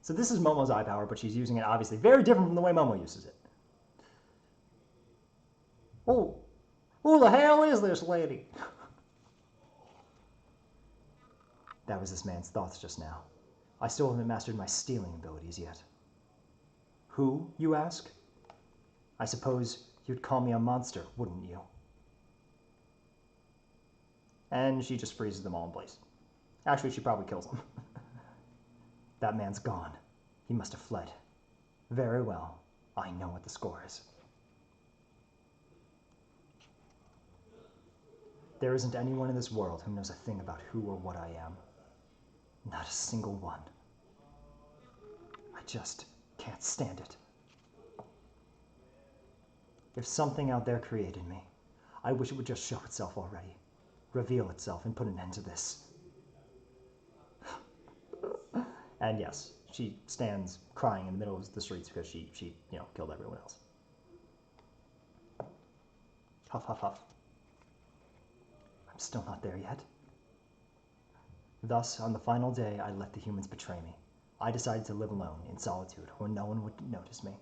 So this is Momo's eye power, but she's using it obviously very different from the way Momo uses it. Oh, who the hell is this lady? That was this man's thoughts just now. I still haven't mastered my stealing abilities yet. Who, you ask? I suppose you'd call me a monster, wouldn't you? And she just freezes them all in place. Actually, she probably kills them. That man's gone. He must have fled. Very well. I know what the score is. There isn't anyone in this world who knows a thing about who or what I am. Not a single one. I just can't stand it. If something out there created me, I wish it would just show itself already. Reveal itself and put an end to this. And yes, she stands crying in the middle of the streets because she killed everyone else. Huff, huff, huff. I'm still not there yet. Thus, on the final day, I let the humans betray me. I decided to live alone, in solitude, where no one would notice me.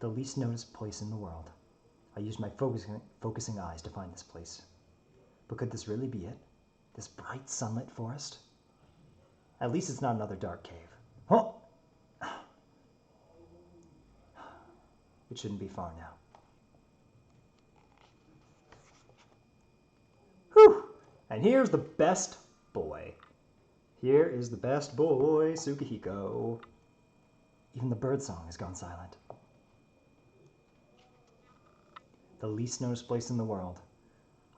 The least noticed place in the world. I used my focusing eyes to find this place. But could this really be it? This bright sunlit forest? At least it's not another dark cave. Huh? It shouldn't be far now. Whew! And here's the best boy. Here is the best boy, Tsukihiko. Even the birdsong has gone silent. The least noticed place in the world.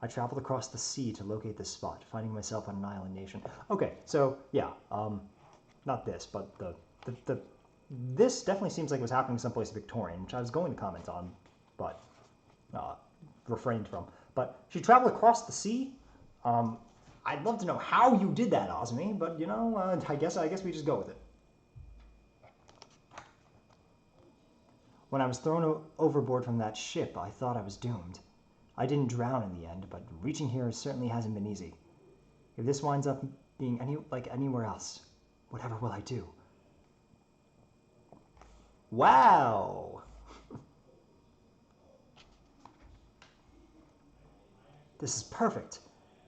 I traveled across the sea to locate this spot, finding myself on an island nation. Okay, so yeah, not this, but this definitely seems like it was happening someplace Victorian, which I was going to comment on, but refrained from. But she traveled across the sea. I'd love to know how you did that, Osmi, but I guess we just go with it. When I was thrown overboard from that ship, I thought I was doomed. I didn't drown in the end, but reaching here certainly hasn't been easy. If this winds up being like anywhere else, whatever will I do? Wow! This is perfect.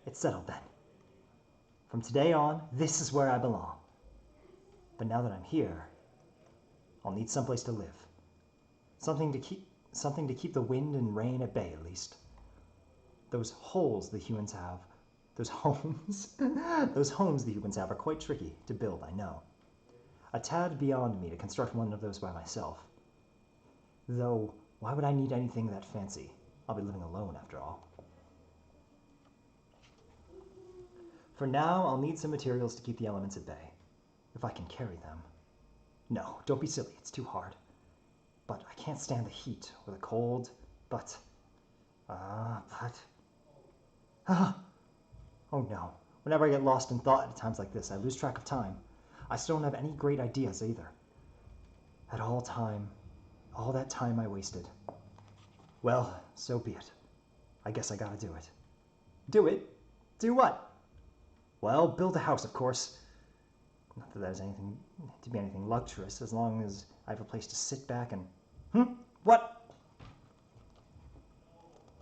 It's settled then. From today on, this is where I belong. But now that I'm here, I'll need someplace to live. Something to keep the wind and rain at bay, at least. Those holes the humans have, those homes the humans have are quite tricky to build, I know. A tad beyond me to construct one of those by myself. Though, why would I need anything that fancy? I'll be living alone after all. For now, I'll need some materials to keep the elements at bay, if I can carry them. No, don't be silly, it's too hard. But I can't stand the heat or the cold, oh no, whenever I get lost in thought at times like this, I lose track of time. I still don't have any great ideas either. All that time I wasted. Well, so be it. I guess I gotta do it. Do it? Do what? Well, build a house, of course. Not that there's anything to be anything luxurious, as long as I have a place to sit back and... What?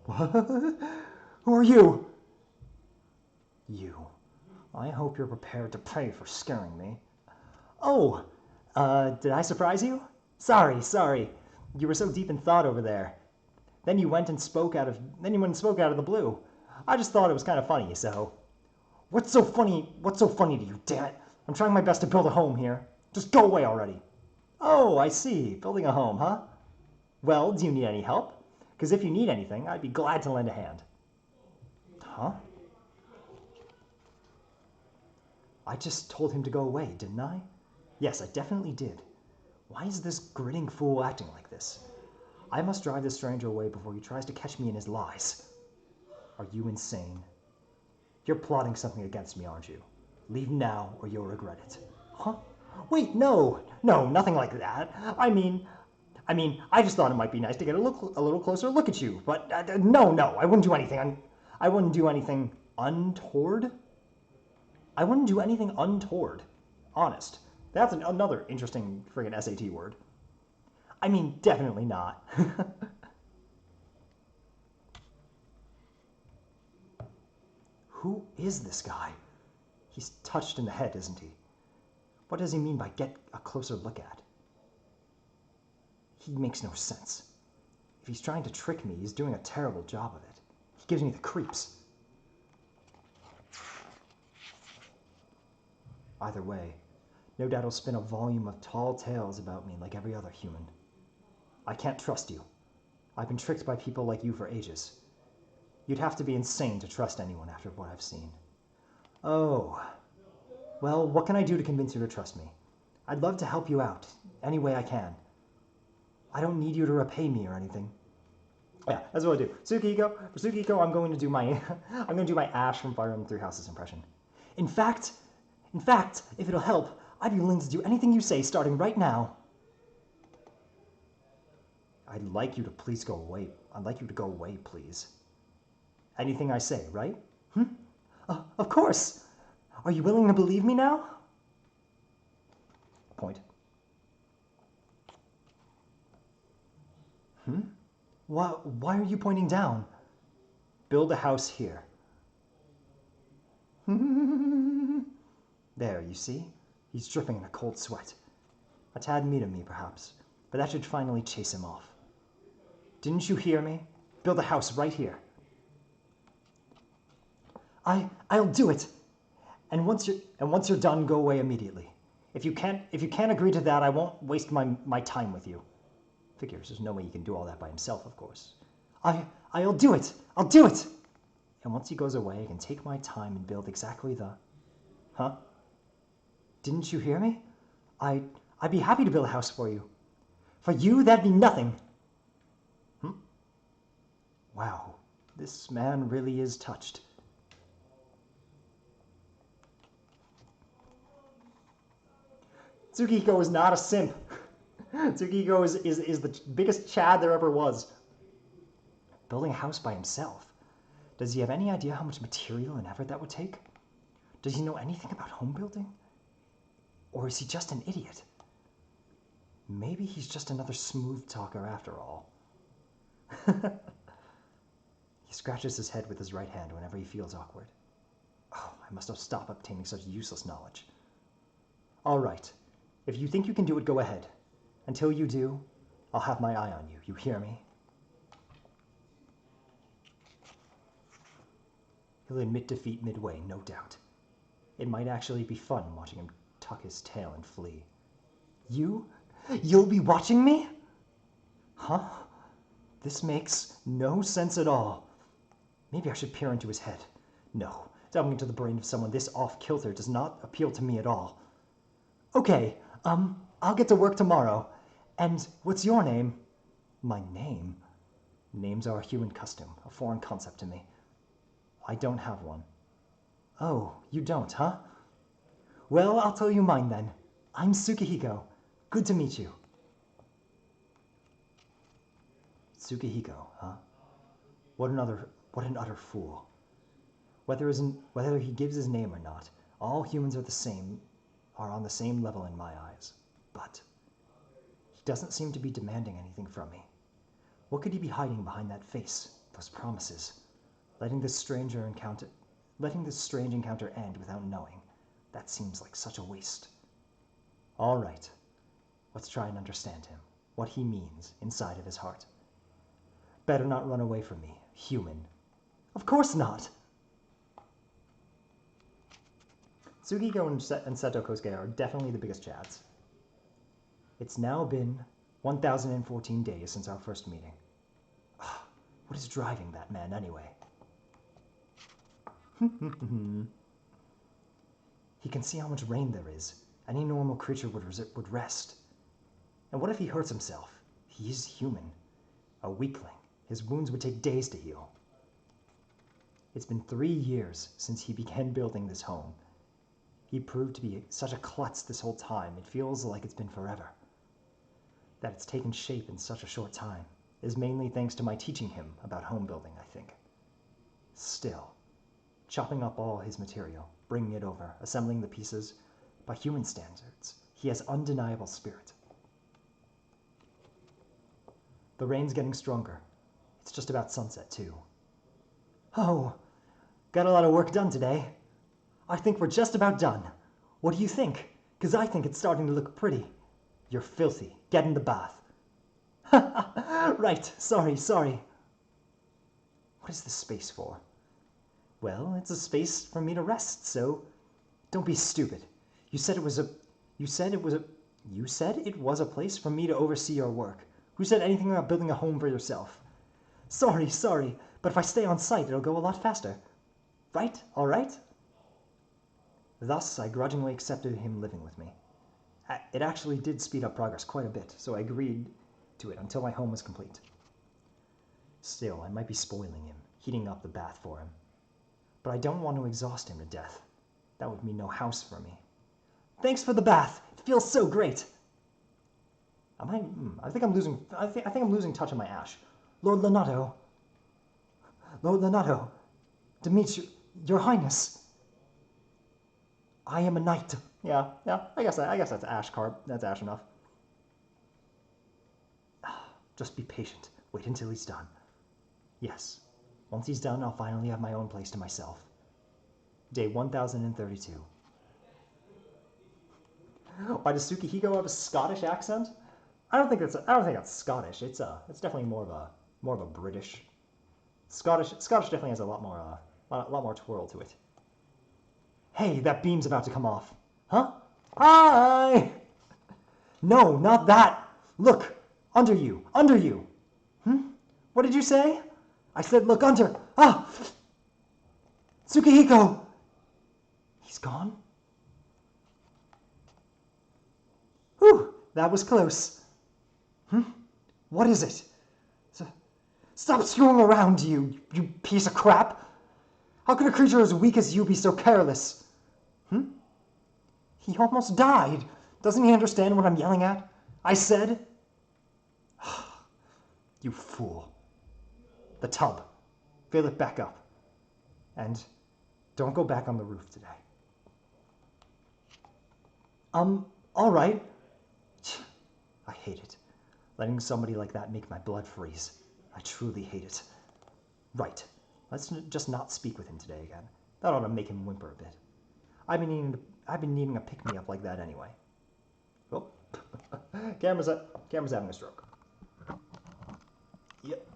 Who are you? You. I hope you're prepared to pay for scaring me. Oh, did I surprise you? Sorry. You were so deep in thought over there. Then you went and spoke out of the blue. I just thought it was kind of funny, so... What's so funny to you, damn it? I'm trying my best to build a home here. Just go away already. Oh, I see. Building a home, huh? Well, do you need any help? Because if you need anything, I'd be glad to lend a hand. Huh? I just told him to go away, didn't I? Yes, I definitely did. Why is this grinning fool acting like this? I must drive this stranger away before he tries to catch me in his lies. Are you insane? You're plotting something against me, aren't you? Leave now or you'll regret it. Huh? Wait, no, nothing like that. I mean, I just thought it might be nice to get a little closer look at you. But no, I wouldn't do anything. I wouldn't do anything untoward. I wouldn't do anything untoward. Honest. That's another interesting friggin' SAT word. I mean, definitely not. Who is this guy? He's touched in the head, isn't he? What does he mean by get a closer look at? He makes no sense. If he's trying to trick me, he's doing a terrible job of it. He gives me the creeps. Either way, no doubt he'll spin a volume of tall tales about me like every other human. I can't trust you. I've been tricked by people like you for ages. You'd have to be insane to trust anyone after what I've seen. Oh. Well, what can I do to convince you to trust me? I'd love to help you out, any way I can. I don't need you to repay me or anything. Yeah, that's what I do. For Tsukihiko, I'm going to do my Ash from Fire Emblem Three Houses impression. In fact, if it'll help, I'd be willing to do anything you say starting right now. I'd like you to go away, please. Anything I say, right? Of course. Are you willing to believe me now? Point. Why are you pointing down? Build a house here. There, you see? He's dripping in a cold sweat. A tad meat of me, perhaps, but that should finally chase him off. Didn't you hear me? Build a house right here. I'll do it. And once you're done, go away immediately. If you can't agree to that, I won't waste my time with you. Figures, there's no way he can do all that by himself, of course. I'll do it. I'll do it. And once he goes away, I can take my time and build exactly the... Huh? Didn't you hear me? I'd be happy to build a house for you. For you, that'd be nothing. Wow, this man really is touched. Tsukihiko is not a simp. Tsukihiko is the biggest Chad there ever was. Building a house by himself. Does he have any idea how much material and effort that would take? Does he know anything about home building? Or is he just an idiot? Maybe he's just another smooth talker after all. He scratches his head with his right hand whenever he feels awkward. Oh, I must have stopped obtaining such useless knowledge. All right. If you think you can do it, go ahead. Until you do, I'll have my eye on you. You hear me? He'll admit defeat midway, no doubt. It might actually be fun watching him tuck his tail and flee. You? You'll be watching me? Huh? This makes no sense at all. Maybe I should peer into his head. No, delving into the brain of someone this off-kilter does not appeal to me at all. Okay, I'll get to work tomorrow. And what's your name? My name? Names are a human custom, a foreign concept to me. I don't have one. Oh, you don't, huh? Well, I'll tell you mine then. I'm Tsukihiko. Good to meet you. Tsukihiko, huh? What an utter fool. Whether he gives his name or not, all humans are on the same level in my eyes. But he doesn't seem to be demanding anything from me. What could he be hiding behind that face, those promises? Letting this strange encounter end without knowing, that seems like such a waste. All right, let's try and understand him, what he means inside of his heart. Better not run away from me, human. Of course not! Tsukihiko and Seto Kosuke are definitely the biggest chads. It's now been 1,014 days since our first meeting. What is driving that man anyway? He can see how much rain there is. Any normal creature would rest. And what if he hurts himself? He is human. A weakling. His wounds would take days to heal. It's been 3 years since he began building this home. He proved to be such a klutz this whole time, it feels like it's been forever. That it's taken shape in such a short time is mainly thanks to my teaching him about home building, I think. Still, chopping up all his material, bringing it over, assembling the pieces, by human standards, he has undeniable spirit. The rain's getting stronger. It's just about sunset, too. Oh, got a lot of work done today. I think we're just about done. What do you think? 'Cause I think it's starting to look pretty. You're filthy. Get in the bath. Right, sorry. What is this space for? Well, it's a space for me to rest, so don't be stupid. You said it was a place for me to oversee your work. Who said anything about building a home for yourself? Sorry, but if I stay on site, it'll go a lot faster. Right? All right? Thus, I grudgingly accepted him living with me. It actually did speed up progress quite a bit, so I agreed to it until my home was complete. Still, I might be spoiling him, heating up the bath for him. But I don't want to exhaust him to death. That would mean no house for me. Thanks for the bath. It feels so great. I think I'm losing touch on my ash. Lord Lenato, Dimitri, Your Highness. I am a knight. Yeah, I guess that's ash carb. That's ash enough. Just be patient. Wait until he's done. Yes. Once he's done, I'll finally have my own place to myself. Day 1032. Why does Tsukihiko have a Scottish accent? I don't think that's Scottish. It's definitely more of a British. Scottish definitely has a lot more twirl to it. Hey, that beam's about to come off. Huh? Hi! No, not that! Look! Under you! What did you say? I said look under! Ah! Tsukihiko! He's gone? Whew! That was close. What is it? Stop screwing around, you piece of crap! How could a creature as weak as you be so careless? He almost died. Doesn't he understand what I'm yelling at? I said, You fool. The tub. Fill it back up. And don't go back on the roof today. All right. I hate it. Letting somebody like that make my blood freeze. I truly hate it. Right. Let's just not speak with him today again. That ought to make him whimper a bit. I've been needing a pick-me-up like that anyway. Oh, camera's having a stroke. Yep.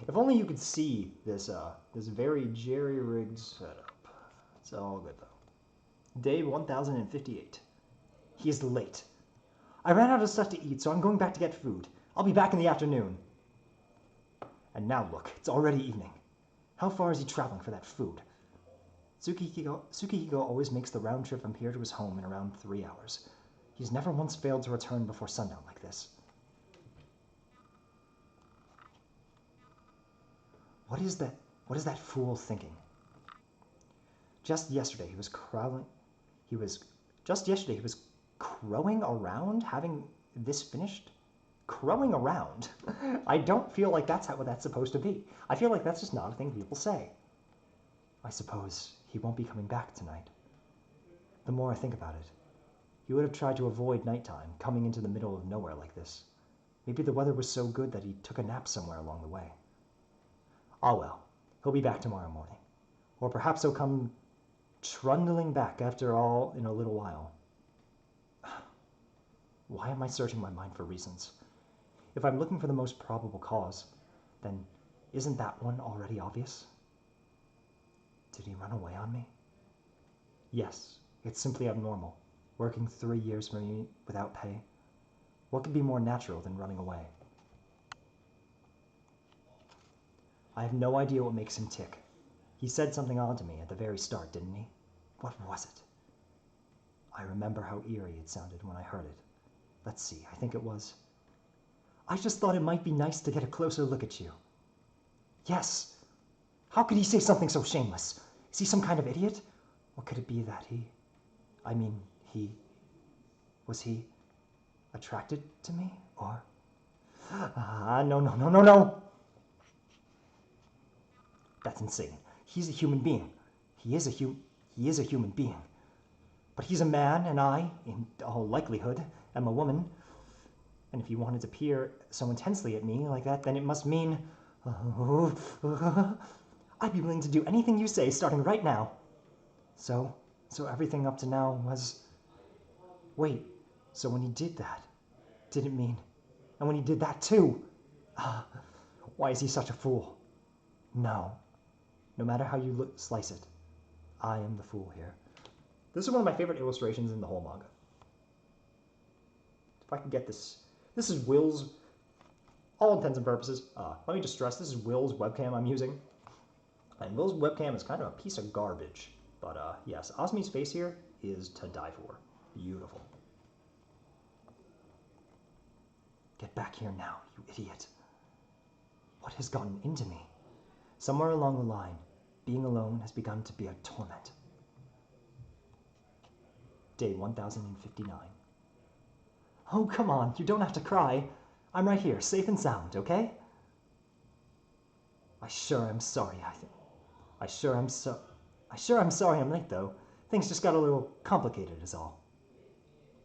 If only you could see this this very jerry-rigged setup. It's all good though. Day 1058. He is late. I ran out of stuff to eat, so I'm going back to get food. I'll be back in the afternoon. And now look, it's already evening. How far is he traveling for that food? Tsukihiko always makes the round trip from here to his home in around 3 hours. He's never once failed to return before sundown like this. What is that fool thinking? Just yesterday he was crowing around having this finished. Crowing around? I don't feel like that's what that's supposed to be. I feel like that's just not a thing people say. I suppose he won't be coming back tonight. The more I think about it, he would have tried to avoid nighttime, coming into the middle of nowhere like this. Maybe the weather was so good that he took a nap somewhere along the way. Ah well, he'll be back tomorrow morning. Or perhaps he'll come trundling back after all in a little while. Why am I searching my mind for reasons? If I'm looking for the most probable cause, then isn't that one already obvious? Did he run away on me? Yes, it's simply abnormal. Working 3 years for me without pay. What could be more natural than running away? I have no idea what makes him tick. He said something odd to me at the very start, didn't he? What was it? I remember how eerie it sounded when I heard it. Let's see, I think it was... I just thought it might be nice to get a closer look at you. Yes! How could he say something so shameless? Is he some kind of idiot? Or could it be that was he attracted to me? Or... No. That's insane. He's a human being. He is a human being. But he's a man, and I, in all likelihood, am a woman. And if you wanted to peer so intensely at me like that, then it must mean... I'd be willing to do anything you say, starting right now. So everything up to now was... Wait, so when he did that, did it mean... And when he did that too... Why is he such a fool? No matter how you slice it, I am the fool here. This is one of my favorite illustrations in the whole manga. If I can get this... This is Will's... All intents and purposes, let me just stress, this is Will's webcam I'm using. And Will's webcam is kind of a piece of garbage. But yes, Asmi's face here is to die for. Beautiful. Get back here now, you idiot. What has gotten into me? Somewhere along the line, being alone has begun to be a torment. Day 1059. Oh, come on, you don't have to cry. I'm right here, safe and sound, okay? I sure am sorry, I'm sorry I'm late, though. Things just got a little complicated is all.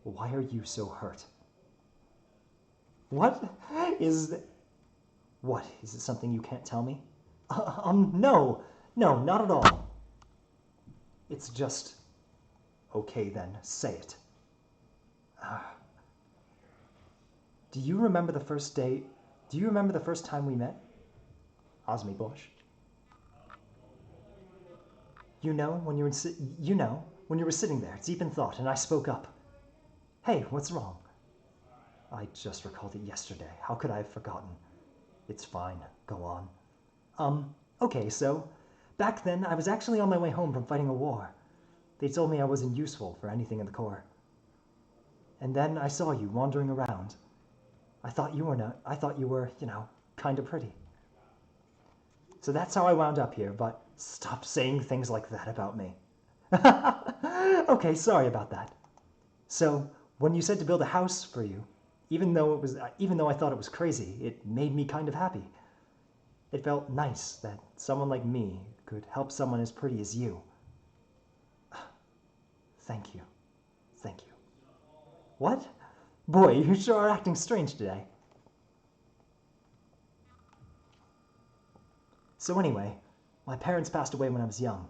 Why are you so hurt? What is it something you can't tell me? No, not at all. It's just... Okay then, say it. Do you remember the first time we met? Asmi blushed. You know, when you were sitting there, deep in thought, and I spoke up. Hey, what's wrong? I just recalled it yesterday. How could I have forgotten? It's fine. Go on. Okay, so, back then, I was actually on my way home from fighting a war. They told me I wasn't useful for anything in the Corps. And then I saw you wandering around. I thought you were, kind of pretty. So that's how I wound up here, but stop saying things like that about me. Okay, sorry about that. So, When you said to build a house for you, even though I thought it was crazy, it made me kind of happy. It felt nice that someone like me could help someone as pretty as you. Thank you. Thank you. What? Boy, you sure are acting strange today. So anyway, my parents passed away when I was young.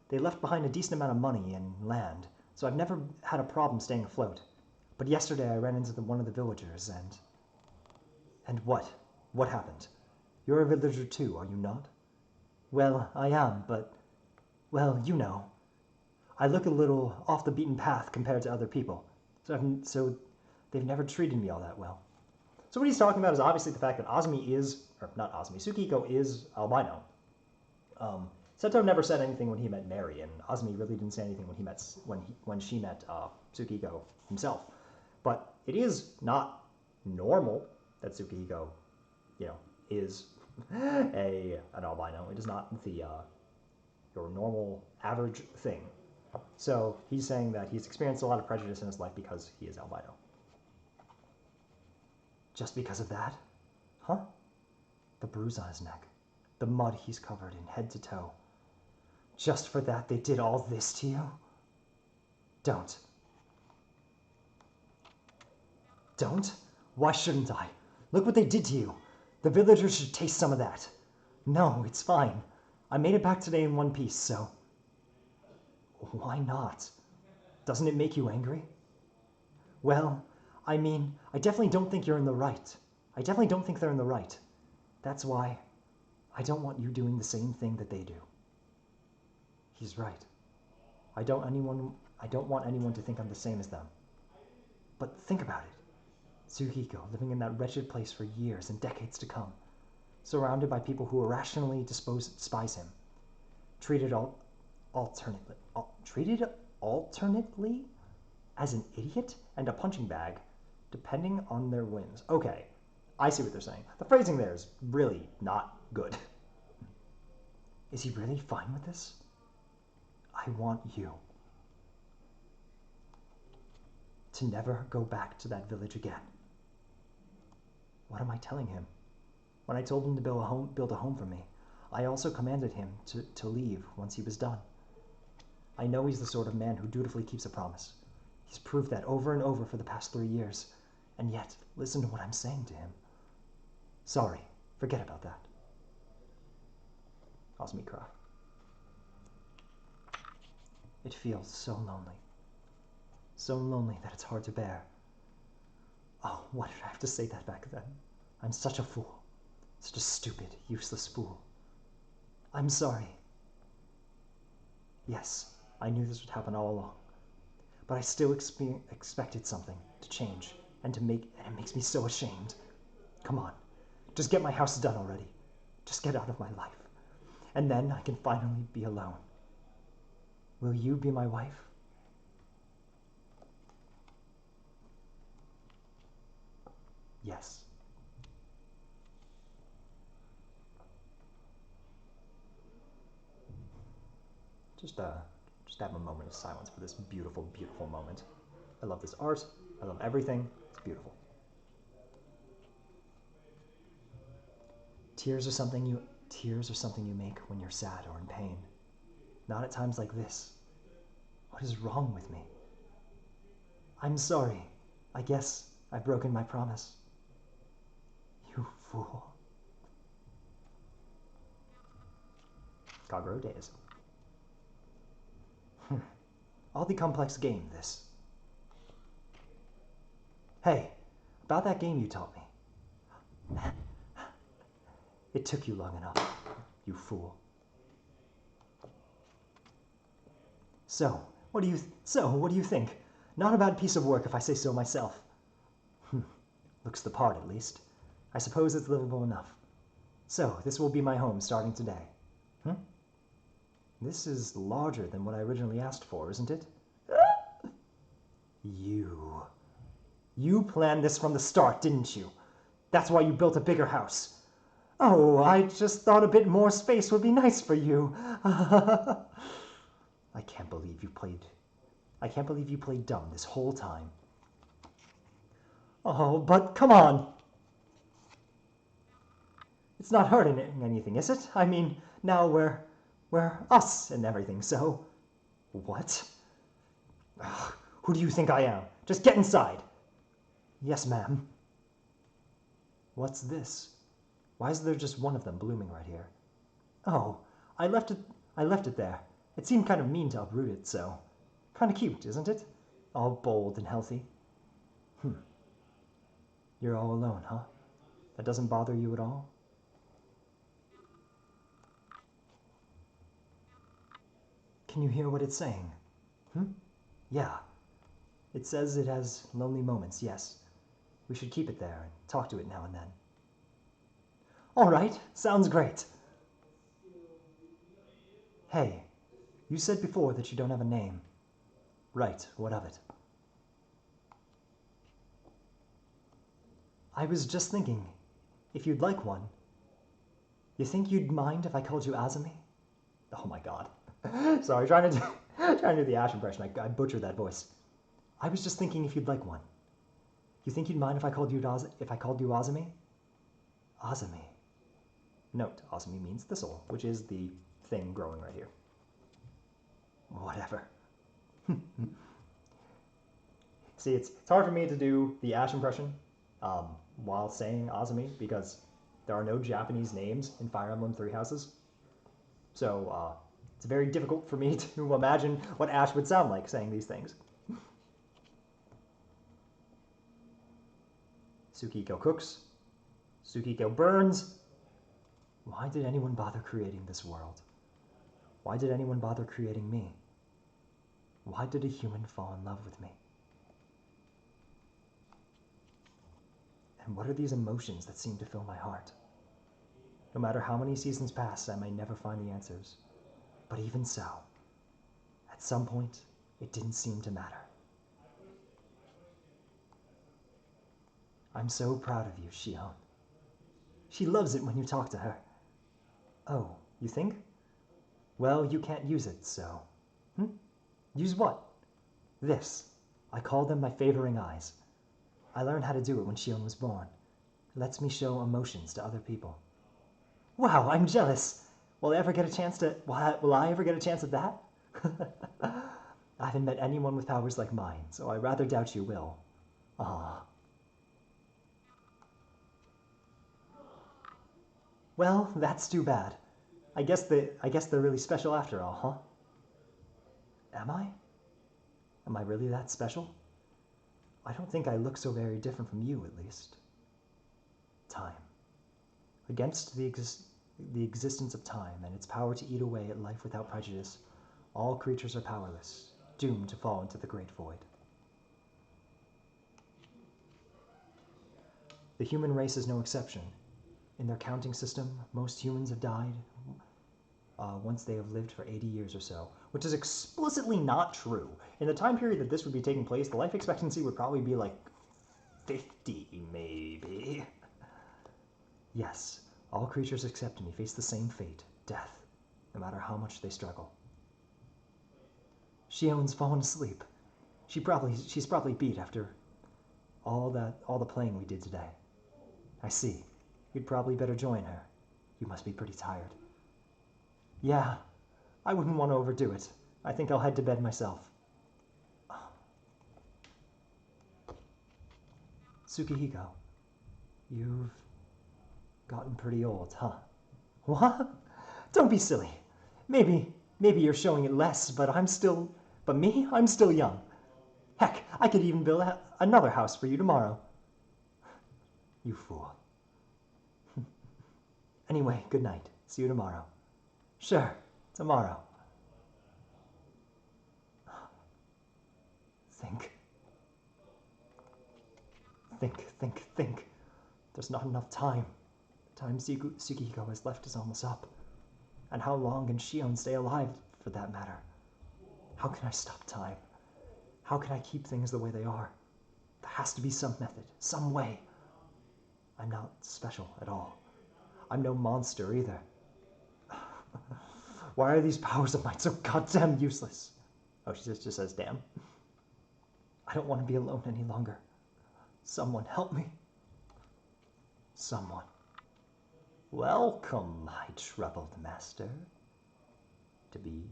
They left behind a decent amount of money and land, so I've never had a problem staying afloat. But yesterday I ran into one of the villagers and... And what? What happened? You're a villager too, are you not? Well, I am, but... Well, you know. I look a little off the beaten path compared to other people, so they've never treated me all that well. So what he's talking about is obviously the fact that Tsukihiko is albino. Seto never said anything when he met Mary, and Azumi really didn't say anything when she met Tsukihiko himself. But it is not normal that Tsukihiko, is an albino. It is not your normal average thing. So he's saying that he's experienced a lot of prejudice in his life because he is albino. Just because of that? Huh? The bruise on his neck. The mud he's covered in head to toe. Just for that they did all this to you? Don't. Don't? Why shouldn't I? Look what they did to you. The villagers should taste some of that. No, it's fine. I made it back today in one piece, so... Why not? Doesn't it make you angry? Well, I mean, I definitely don't think you're in the right. I definitely don't think they're in the right. That's why I don't want you doing the same thing that they do. He's right. I don't want anyone to think I'm the same as them. But think about it. Tsukihiko living in that wretched place for years and decades to come, surrounded by people who irrationally despise him, treated alternately as an idiot and a punching bag, depending on their whims. Okay, I see what they're saying. The phrasing there is really not good. Is he really fine with this? I want you to never go back to that village again. What am I telling him? When I told him to build a home for me, I also commanded him to leave once he was done. I know he's the sort of man who dutifully keeps a promise. He's proved that over and over for the past 3 years, and yet, listen to what I'm saying to him. Sorry, forget about that. Azumi cry. It feels so lonely. So lonely that it's hard to bear. Oh, why did I have to say that back then? I'm such a fool. Such a stupid, useless fool. I'm sorry. Yes, I knew this would happen all along. But I still expected something to change, and it makes me so ashamed. Come on, just get my house done already. Just get out of my life. And then I can finally be alone. Will you be my wife? Yes. Just have a moment of silence for this beautiful, beautiful moment. I love this art. I love everything. It's beautiful. Tears are something you make when you're sad or in pain. Not at times like this. What is wrong with me? I'm sorry. I guess I've broken my promise. You fool. Kagero Days. Oddly complex game, this. Hey, about that game you taught me. It took you long enough, you fool. So, what do you think? Not a bad piece of work if I say so myself. Looks the part, at least. I suppose it's livable enough. So, this will be my home starting today. This is larger than what I originally asked for, isn't it? You planned this from the start, didn't you? That's why you built a bigger house. Oh, I just thought a bit more space would be nice for you. I can't believe you played dumb this whole time. Oh, but come on. It's not hurting anything, is it? I mean, now we're us and everything, so... What? Ugh, who do you think I am? Just get inside. Yes, ma'am. What's this? Why is there just one of them blooming right here? Oh, I left it there. It seemed kind of mean to uproot it, so... Kind of cute, isn't it? All bold and healthy. You're all alone, huh? That doesn't bother you at all? Can you hear what it's saying? Yeah. It says it has lonely moments, yes. We should keep it there and talk to it now and then. All right, sounds great. Hey, you said before that you don't have a name. Right, what of it? I was just thinking, if you'd like one, you think you'd mind if I called you Azumi? Oh my god. Sorry, trying to do the Ash impression. I butchered that voice. I was just thinking if you'd like one. You think you'd mind if I called you Azumi? Azumi. Note, Azumi means thistle, which is the thing growing right here. Whatever. See, it's hard for me to do the Ash impression while saying Azumi because there are no Japanese names in Fire Emblem Three Houses. So it's very difficult for me to imagine what Ash would sound like saying these things. Tsukiko cooks. Tsukiko burns. Why did anyone bother creating this world? Why did anyone bother creating me? Why did a human fall in love with me? And what are these emotions that seem to fill my heart? No matter how many seasons pass, I may never find the answers. But even so, at some point, it didn't seem to matter. I'm so proud of you, Shion. She loves it when you talk to her. Oh, you think? Well, you can't use it, so... Use what? This. I call them my favoring eyes. I learned how to do it when Shion was born. It lets me show emotions to other people. Wow, I'm jealous. Will I ever get a chance at that? I haven't met anyone with powers like mine, so I rather doubt you will. Ah. Well, that's too bad. I guess they're really special after all, huh? Am I? Am I really that special? I don't think I look so very different from you, at least. Time. Against the existence of time and its power to eat away at life without prejudice, all creatures are powerless, doomed to fall into the great void. The human race is no exception. In their counting system, most humans have died once they have lived for 80 years or so, which is explicitly not true. In the time period that this would be taking place, the life expectancy would probably be like 50, maybe. Yes, all creatures except me face the same fate, death, no matter how much they struggle. Shion's fallen asleep. She's probably beat after all the playing we did today. I see. You'd probably better join her. You must be pretty tired. Yeah, I wouldn't want to overdo it. I think I'll head to bed myself. Tsukihiko, you've gotten pretty old, huh? What? Don't be silly. Maybe you're showing it less, but I'm still young. Heck, I could even build another house for you tomorrow. You fool. Anyway, good night. See you tomorrow. Sure, tomorrow. Think. There's not enough time. The time Tsukihiko has left is almost up. And how long can Shion stay alive, for that matter? How can I stop time? How can I keep things the way they are? There has to be some method, some way. I'm not special at all. I'm no monster either. Why are these powers of mine so goddamn useless? Oh, she just says, damn. I don't want to be alone any longer. Someone help me. Someone. Welcome, my troubled master. To be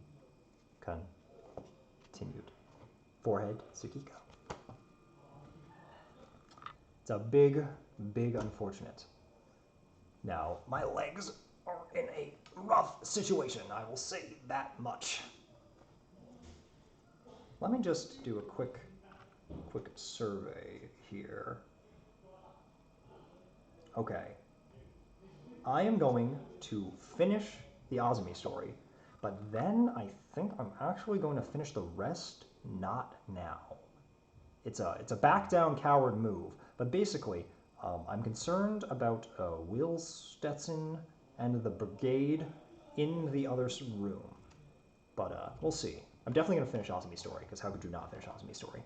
continued. Forehead, Tsukiko. It's a big, big unfortunate. Now, my legs are in a rough situation, I will say that much. Let me just do a quick survey here. Okay. I am going to finish the Azumi story, but then I think I'm actually going to finish the rest not now. It's a back down coward move, but basically I'm concerned about Will Stetson and the brigade in the other room. But we'll see. I'm definitely going to finish Azumi story, because how could you not finish Azumi story?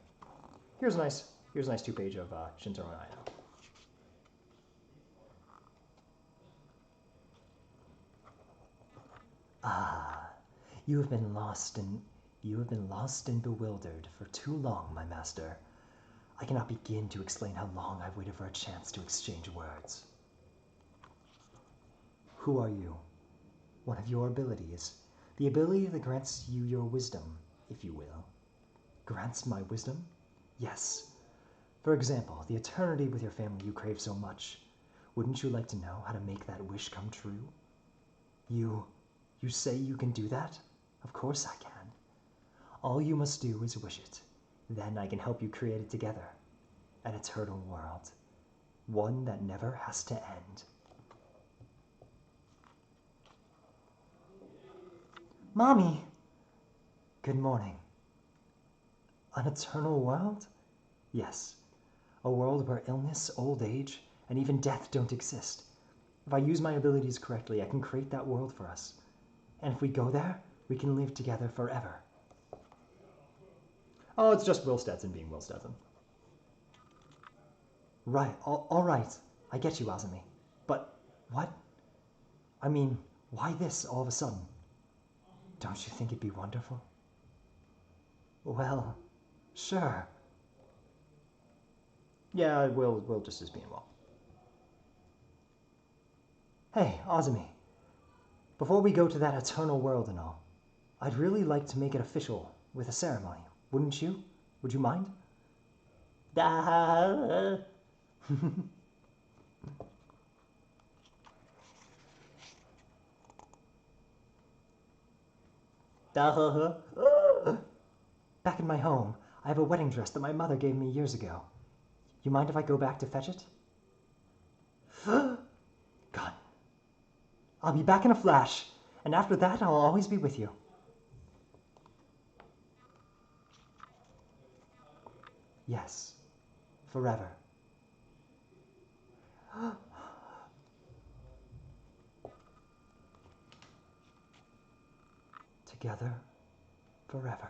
Here's a nice 2-page of Shintaro no Aino. Ah, you have been lost and bewildered for too long, my master. I cannot begin to explain how long I've waited for a chance to exchange words. Who are you? One of your abilities. The ability that grants you your wisdom, if you will. Grants my wisdom? Yes. For example, the eternity with your family you crave so much. Wouldn't you like to know how to make that wish come true? You say you can do that? Of course I can. All you must do is wish it. Then I can help you create it together. An eternal world. One that never has to end. Mommy! Good morning. An eternal world? Yes. A world where illness, old age, and even death don't exist. If I use my abilities correctly, I can create that world for us. And if we go there, we can live together forever. Oh, it's just Will Stetson being Will Stetson. Right, all right. I get you, Azumi. But what? I mean, why this all of a sudden? Don't you think it'd be wonderful? Well, sure. Yeah, Will just is being well. Hey, Azumi. Before we go to that eternal world and all, I'd really like to make it official with a ceremony, wouldn't you? Would you mind? Da. Back in my home, I have a wedding dress that my mother gave me years ago. You mind if I go back to fetch it? God. I'll be back in a flash, and after that I'll always be with you. Yes, forever. Together, forever.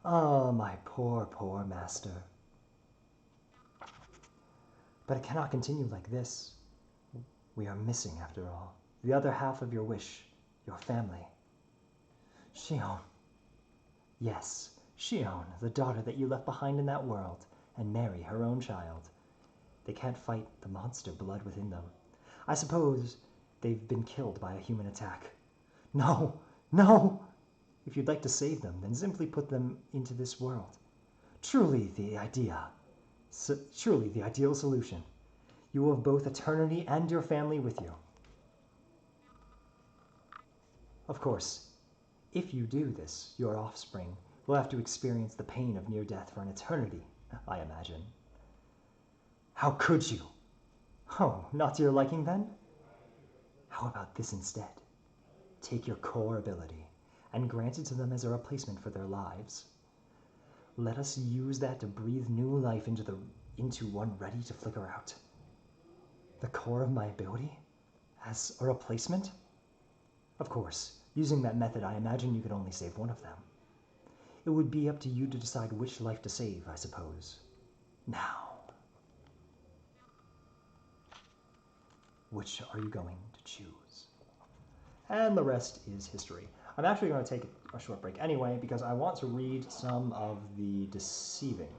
Oh, my poor, poor master. But it cannot continue like this. We are missing, after all, the other half of your wish, your family. Shion. Yes, Shion, the daughter that you left behind in that world, and Mary, her own child. They can't fight the monster blood within them. I suppose they've been killed by a human attack. No, no! If you'd like to save them, then simply put them into this world. Truly the ideal solution. You will have both eternity and your family with you. Of course, if you do this, your offspring will have to experience the pain of near death for an eternity, I imagine. How could you? Oh, not to your liking then? How about this instead? Take your core ability and grant it to them as a replacement for their lives. Let us use that to breathe new life into one ready to flicker out. The core of my ability? As a replacement? Of course, using that method, I imagine you could only save one of them. It would be up to you to decide which life to save, I suppose. Now, which are you going to choose? And the rest is history. I'm actually going to take a short break anyway, because I want to read some of the Deceiving.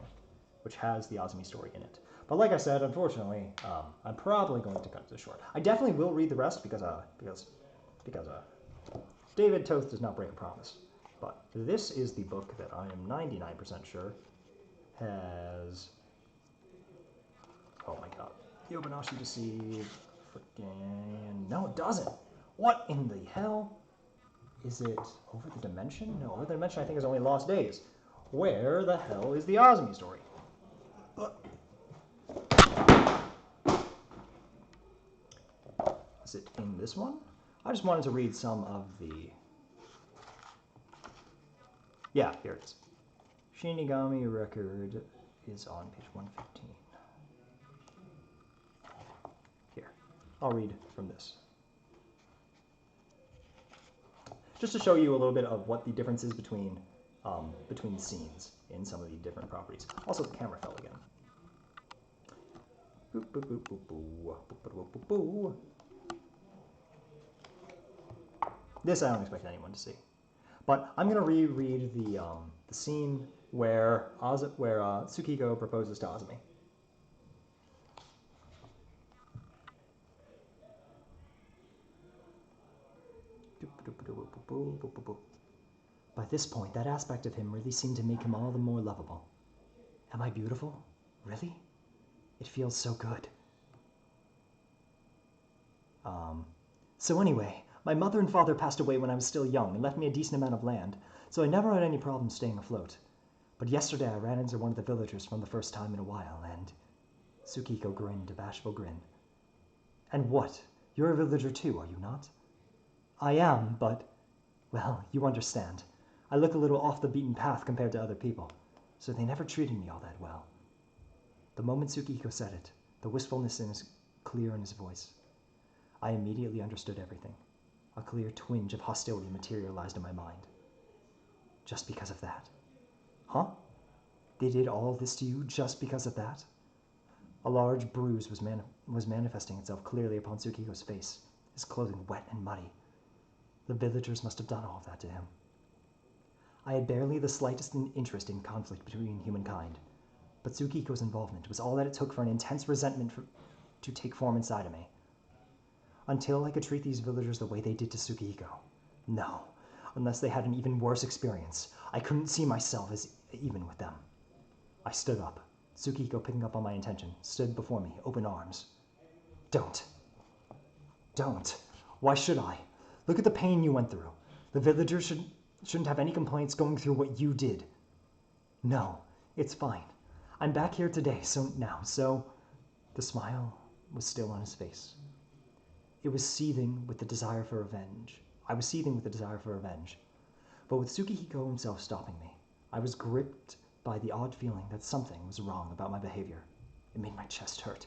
which has the Azumi story in it. But like I said, unfortunately, I'm probably going to cut this short. I definitely will read the rest because David Toth does not break a promise. But this is the book that I am 99% sure has... Oh my god. Yobanashi Deceive. Freaking... No, it doesn't. What in the hell? Is it Over the Dimension? No, Over the Dimension I think is only Lost Days. Where the hell is the Azumi story? Is it in this one? I just wanted to read some of the... Yeah, here it is. Shinigami record is on page 115. Here, I'll read from this. Just to show you a little bit of what the difference is between scenes in some of the different properties. Also, the camera fell again. Boop, boop, boop, boop, boop, boop, boop, boop, boop. This I don't expect anyone to see. But I'm going to reread the scene where Tsukiko proposes to Azumi. By this point, that aspect of him really seemed to make him all the more lovable. Am I beautiful? Really? It feels so good. So anyway, my mother and father passed away when I was still young and left me a decent amount of land, so I never had any problem staying afloat. But yesterday I ran into one of the villagers for the first time in a while, and... Tsukiko grinned a bashful grin. And what? You're a villager too, are you not? I am, but... Well, you understand. I look a little off the beaten path compared to other people, so they never treated me all that well. The moment Tsukiko said it, the wistfulness was clear in his voice. I immediately understood everything. A clear twinge of hostility materialized in my mind. Just because of that. Huh? They did all this to you just because of that? A large bruise was manifesting itself clearly upon Tsukiko's face, his clothing wet and muddy. The villagers must have done all of that to him. I had barely the slightest interest in conflict between humankind, but Tsukiko's involvement was all that it took for an intense resentment to take form inside of me. Until I could treat these villagers the way they did to Tsukiko. No, unless they had an even worse experience. I couldn't see myself as even with them. I stood up. Tsukiko, picking up on my intention, stood before me, open arms. Don't. Don't. Why should I? Look at the pain you went through. The villagers shouldn't have any complaints going through what you did. No, it's fine. I'm back here today, so... The smile was still on his face. It was seething with the desire for revenge. I was seething with the desire for revenge. But with Tsukiko himself stopping me, I was gripped by the odd feeling that something was wrong about my behavior. It made my chest hurt.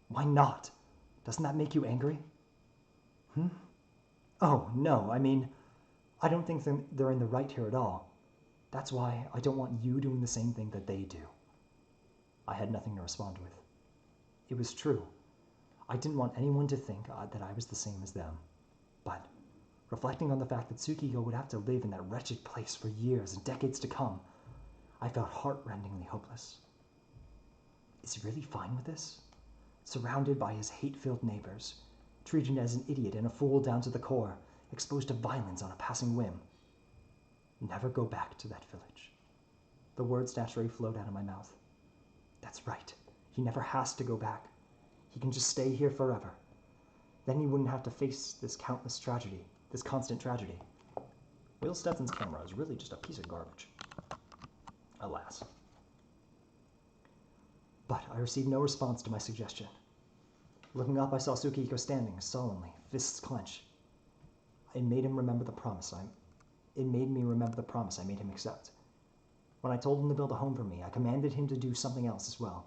Why not? Doesn't that make you angry? Oh, no, I mean, I don't think they're in the right here at all. That's why I don't want you doing the same thing that they do. I had nothing to respond with. It was true. I didn't want anyone to think that I was the same as them. But, reflecting on the fact that Tsukiko would have to live in that wretched place for years and decades to come, I felt heart-rendingly hopeless. Is he really fine with this? Surrounded by his hate-filled neighbors, treated as an idiot and a fool down to the core, exposed to violence on a passing whim. Never go back to that village. The words naturally flowed out of my mouth. That's right. He never has to go back. He can just stay here forever. Then he wouldn't have to face this countless tragedy, this constant tragedy. Will Stetson's camera is really just a piece of garbage. Alas. But I received no response to my suggestion. Looking up, I saw Tsukiko standing sullenly, fists clenched. It made me remember the promise I made him accept. When I told him to build a home for me, I commanded him to do something else as well.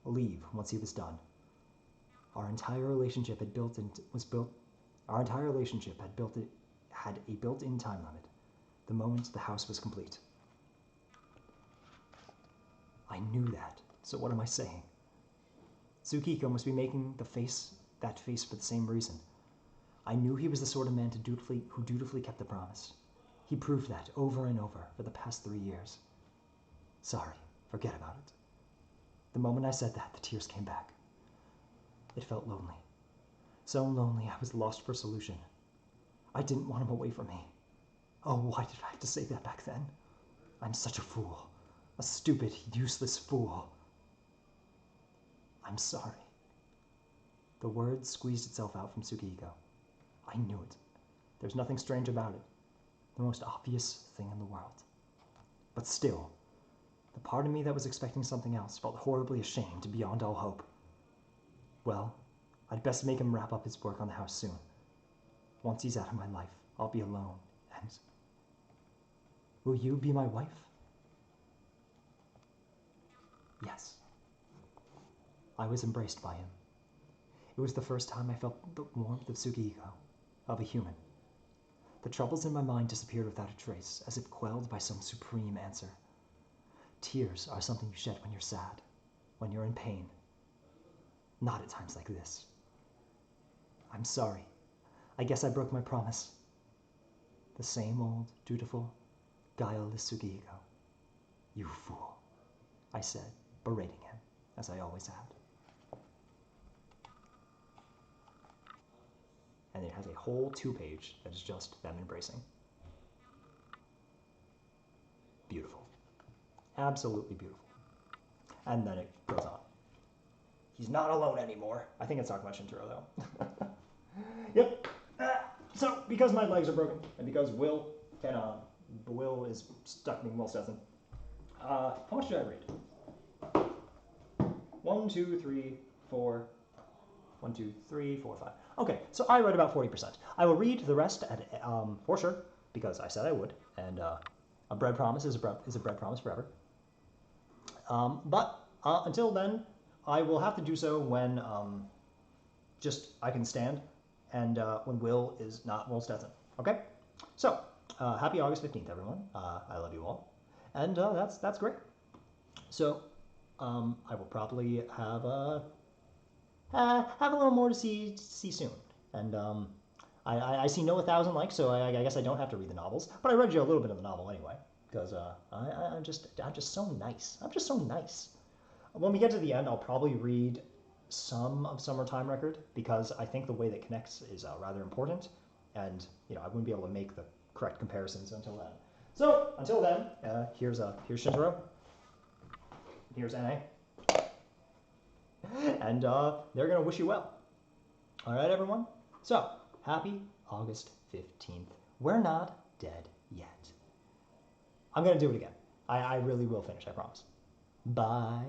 Leave once he was done. Our entire relationship had a built-in time limit. The moment the house was complete. I knew that, so what am I saying? Tsukiko must be making that face for the same reason. I knew he was the sort of man who dutifully kept the promise. He proved that over and over for the past 3 years. Sorry, forget about it. The moment I said that, the tears came back. It felt lonely. So lonely I was lost for solution. I didn't want him away from me. Oh, why did I have to say that back then? I'm such a fool. A stupid, useless fool. I'm sorry. The word squeezed itself out from Tsukihiko. I knew it. There's nothing strange about it. The most obvious thing in the world. But still, the part of me that was expecting something else felt horribly ashamed beyond all hope. Well, I'd best make him wrap up his work on the house soon. Once he's out of my life, I'll be alone, and... Will you be my wife? Yes. I was embraced by him. It was the first time I felt the warmth of Tsukihiko, of a human. The troubles in my mind disappeared without a trace, as if quelled by some supreme answer. Tears are something you shed when you're sad, when you're in pain. Not at times like this. I'm sorry. I guess I broke my promise. The same old, dutiful, guileless Tsukihiko. You fool, I said, berating him, as I always had. And it has a whole 2-page that is just them embracing. Beautiful. Absolutely beautiful. And then it goes on. He's not alone anymore. I think it's not much intro, though. Yep. So, because my legs are broken, and because Will is stuck being Will Stetson, how much did I read? 1, 2, 3, 4. 1, 2, 3, 4, 5. Okay, so I read about 40%. I will read the rest at for sure, because I said I would, and a bread promise is a bread promise forever. But until then, I will have to do so when just I can stand, and when Will is not Will Stetson. Okay? So, happy August 15th, everyone. I love you all. And that's great. So, I will probably have a little more to see soon. And I see no 1,000 likes, so I guess I don't have to read the novels. But I read you a little bit of the novel anyway, because I'm just so nice. I'm just so nice. When we get to the end, I'll probably read some of Summertime Record, because I think the way that connects is rather important, and I wouldn't be able to make the correct comparisons until then. So until then, here's Shintaro, here's NA, and they're gonna wish you well. All right, everyone. So happy August 15th. We're not dead yet. I'm gonna do it again. I really will finish. I promise. Bye.